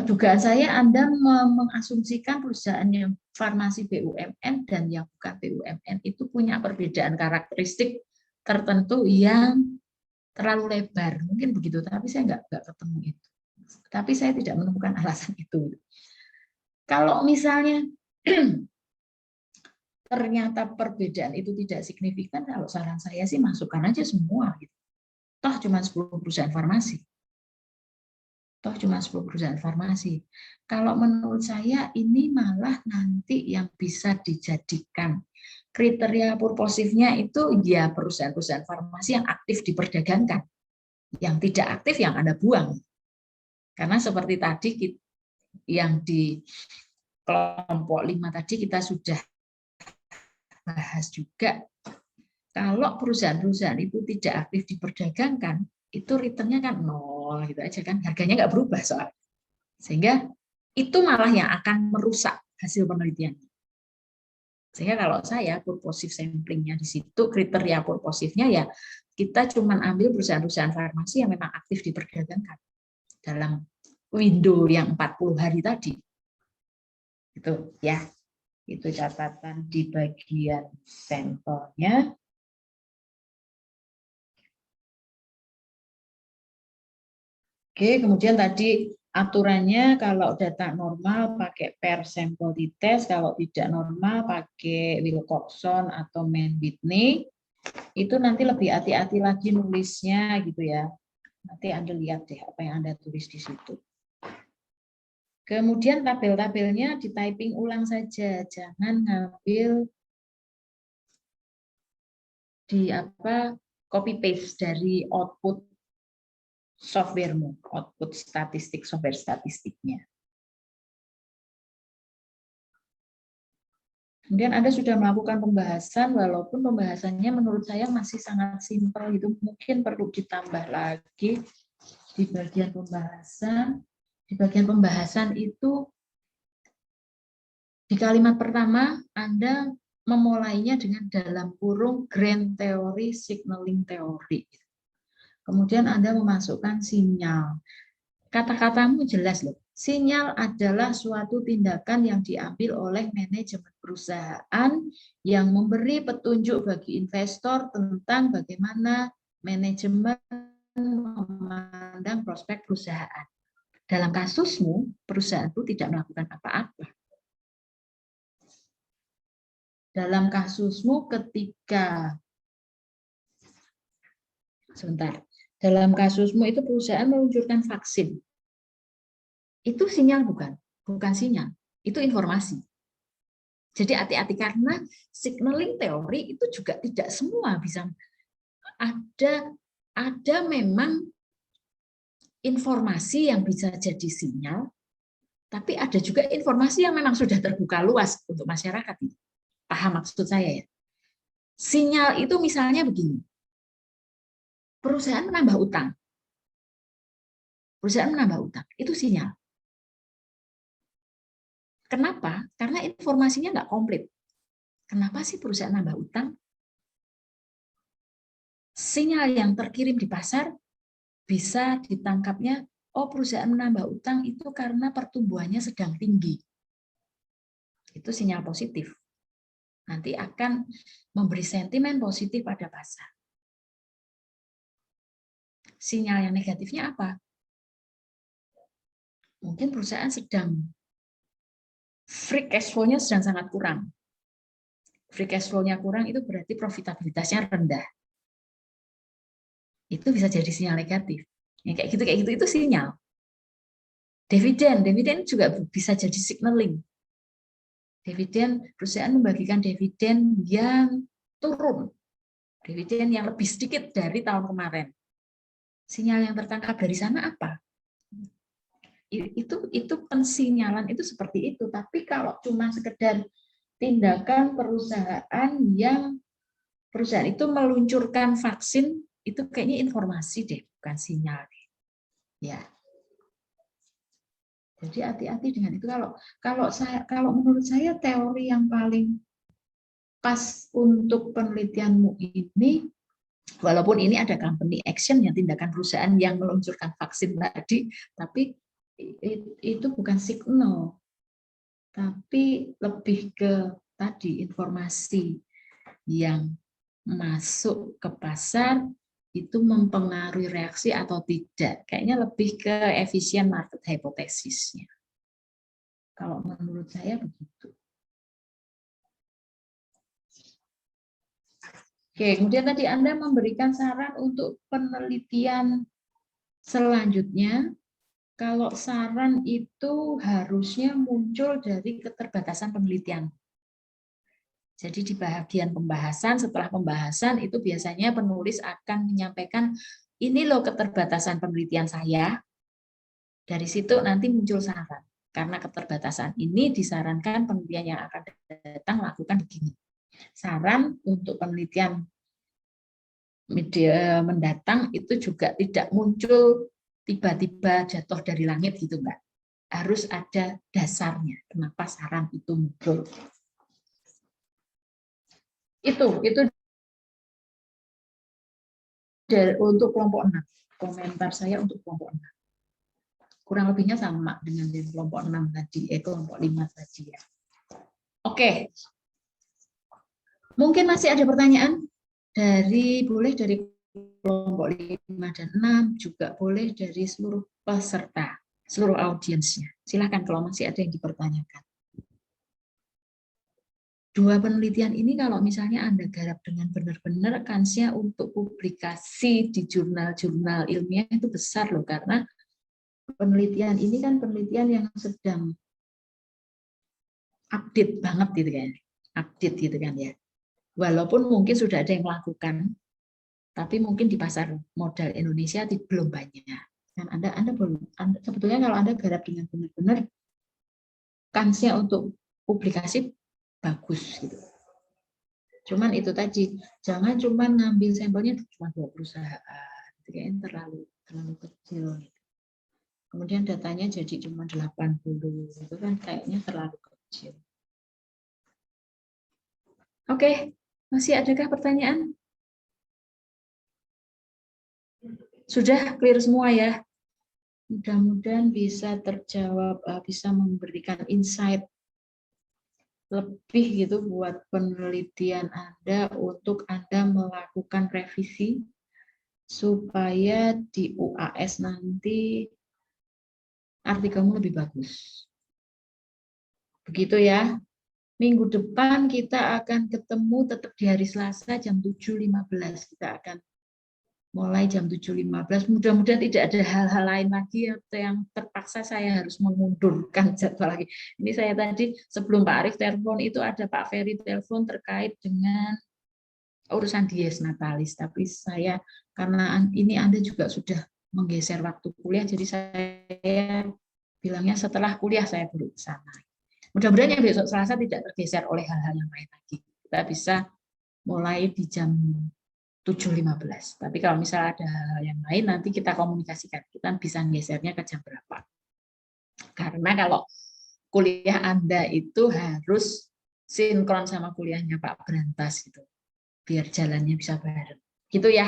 dugaan saya Anda mengasumsikan perusahaan yang farmasi BUMN dan yang bukan BUMN itu punya perbedaan karakteristik tertentu yang terlalu lebar. Mungkin begitu, tapi saya nggak ketemu itu. Tapi saya tidak menemukan alasan itu. Kalau misalnya ternyata perbedaan itu tidak signifikan, kalau saran saya sih masukkan aja semua. Gitu. Toh cuma 10 perusahaan farmasi. Toh cuma 10 perusahaan farmasi. Kalau menurut saya ini malah nanti yang bisa dijadikan kriteria purposifnya itu ya perusahaan-perusahaan farmasi yang aktif diperdagangkan. Yang tidak aktif yang Anda buang. Karena seperti tadi yang di kelompok 5 tadi kita sudah bahas juga, kalau perusahaan-perusahaan itu tidak aktif diperdagangkan, itu returnnya kan 0 gitu aja kan, harganya nggak berubah soalnya. Sehingga itu malah yang akan merusak hasil penelitian. Sehingga kalau saya purposive samplingnya di situ, kriteria purposifnya ya kita cuma ambil perusahaan-perusahaan farmasi yang memang aktif diperdagangkan dalam window yang 40 hari tadi. Itu ya. Itu catatan di bagian sampelnya. Oke, kemudian tadi aturannya kalau data normal pakai per sampel di tes, kalau tidak normal pakai Wilcoxon atau Mann-Whitney. Itu nanti lebih hati-hati lagi nulisnya gitu ya. Nanti Anda lihat deh apa yang Anda tulis di situ. Kemudian tabel-tabelnya di typing ulang saja, jangan ngambil di copy paste dari output softwaremu, output statistik software statistiknya. Kemudian Anda sudah melakukan pembahasan, walaupun pembahasannya menurut saya masih sangat simpel, itu mungkin perlu ditambah lagi di bagian pembahasan. Di bagian pembahasan itu, di kalimat pertama, Anda memulainya dengan dalam kurung grand theory, signaling theory. Kemudian Anda memasukkan sinyal. Kata-katamu jelas loh. Sinyal adalah suatu tindakan yang diambil oleh manajemen perusahaan yang memberi petunjuk bagi investor tentang bagaimana manajemen memandang prospek perusahaan. Dalam kasusmu, perusahaan itu tidak melakukan apa-apa. Dalam kasusmu ketika Sebentar. Dalam kasusmu itu perusahaan meluncurkan vaksin. Itu sinyal bukan? Bukan sinyal. Itu informasi. Jadi hati-hati karena signaling teori itu juga tidak semua bisa ada memang informasi yang bisa jadi sinyal, tapi ada juga informasi yang memang sudah terbuka luas untuk masyarakat. Paham maksud saya ya? Sinyal itu misalnya begini. Perusahaan menambah utang. Perusahaan menambah utang. Itu sinyal. Kenapa? Karena informasinya nggak komplit. Kenapa sih perusahaan nambah utang? Sinyal yang terkirim di pasar bisa ditangkapnya, oh perusahaan menambah utang itu karena pertumbuhannya sedang tinggi. Itu sinyal positif. Nanti akan memberi sentimen positif pada pasar. Sinyal yang negatifnya apa? Mungkin perusahaan sedang free cash flow-nya sedang sangat kurang. Free cash flow-nya kurang itu berarti profitabilitasnya rendah. Itu bisa jadi sinyal negatif. Ya, kayak gitu itu sinyal. Dividen juga bisa jadi signaling. Dividen, perusahaan membagikan dividen yang turun. Dividen yang lebih sedikit dari tahun kemarin. Sinyal yang tertangkap dari sana apa? Itu pensinyalan itu seperti itu. Tapi kalau cuma sekedar tindakan perusahaan itu meluncurkan vaksin, itu kayaknya informasi deh, bukan sinyal. Ya. Jadi hati-hati dengan itu. Kalau menurut saya teori yang paling pas untuk penelitianmu ini, walaupun ini ada company action yang tindakan perusahaan yang meluncurkan vaksin tadi, tapi itu bukan signal, tapi lebih ke tadi informasi yang masuk ke pasar itu mempengaruhi reaksi atau tidak. Kayaknya lebih ke efisien market hypothesisnya. Kalau menurut saya begitu. Oke, kemudian tadi Anda memberikan saran untuk penelitian selanjutnya. Kalau saran itu harusnya muncul dari keterbatasan penelitian. Jadi di bagian pembahasan, setelah pembahasan itu biasanya penulis akan menyampaikan, ini loh keterbatasan penelitian saya. Dari situ nanti muncul saran. Karena keterbatasan ini disarankan penelitian yang akan datang lakukan begini. Saran untuk penelitian media mendatang itu juga tidak muncul tiba-tiba jatuh dari langit gitu, Mbak. Harus ada dasarnya. Kenapa saran itu muncul? Itu untuk kelompok 6. Komentar saya untuk kelompok 6. Kurang lebihnya sama dengan di kelompok 6 tadi, kelompok 5 tadi ya. Oke. Mungkin masih ada pertanyaan boleh dari kelompok 5 dan 6, juga boleh dari seluruh peserta, seluruh audiensnya. Silakan kalau masih ada yang dipertanyakan. Dua penelitian ini kalau misalnya Anda garap dengan benar-benar, kansnya untuk publikasi di jurnal-jurnal ilmiah itu besar loh, karena penelitian ini kan penelitian yang sedang update banget gitu kan. Update gitu kan ya. Walaupun mungkin sudah ada yang melakukan, tapi mungkin di pasar modal Indonesia belum banyak. Dan Anda sebetulnya kalau Anda garap dengan benar-benar, kansnya untuk publikasi bagus gitu. Cuman itu tadi, jangan cuma ngambil sampelnya cuma 2 perusahaan, itu kayaknya terlalu kecil. Kemudian datanya jadi cuma 80, itu kan kayaknya terlalu kecil. Oke, masih adakah pertanyaan? Sudah clear semua ya? Mudah-mudahan bisa terjawab, bisa memberikan insight lebih gitu buat penelitian Anda untuk Anda melakukan revisi supaya di UAS nanti artikelmu lebih bagus. Begitu ya. Minggu depan kita akan ketemu tetap di hari Selasa jam 7.15. Kita akan mulai jam 7.15. Mudah-mudahan tidak ada hal-hal lain lagi atau yang terpaksa saya harus mengundurkan jadwal lagi. Ini saya tadi sebelum Pak Arief telepon itu ada Pak Ferry telepon terkait dengan urusan dies natalis, tapi saya karena ini Anda juga sudah menggeser waktu kuliah, jadi saya bilangnya setelah kuliah saya baru ke sana. Mudah-mudahan yang besok Selasa tidak tergeser oleh hal-hal yang lain lagi. Kita bisa mulai di jam 7.15. Tapi kalau misalnya ada hal yang lain, nanti kita komunikasikan. Kita bisa gesernya ke jam berapa. Karena kalau kuliah Anda itu harus sinkron sama kuliahnya Pak Berantas gitu. Biar jalannya bisa bareng. Gitu ya.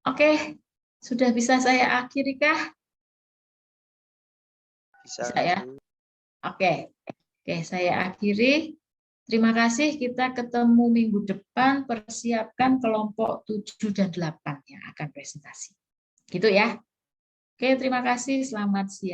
Oke, sudah bisa saya akhiri kah? Bisa ya. Oke, saya akhiri. Terima kasih, kita ketemu minggu depan, persiapkan kelompok 7 dan 8 yang akan presentasi. Gitu ya. Oke, terima kasih, selamat siang.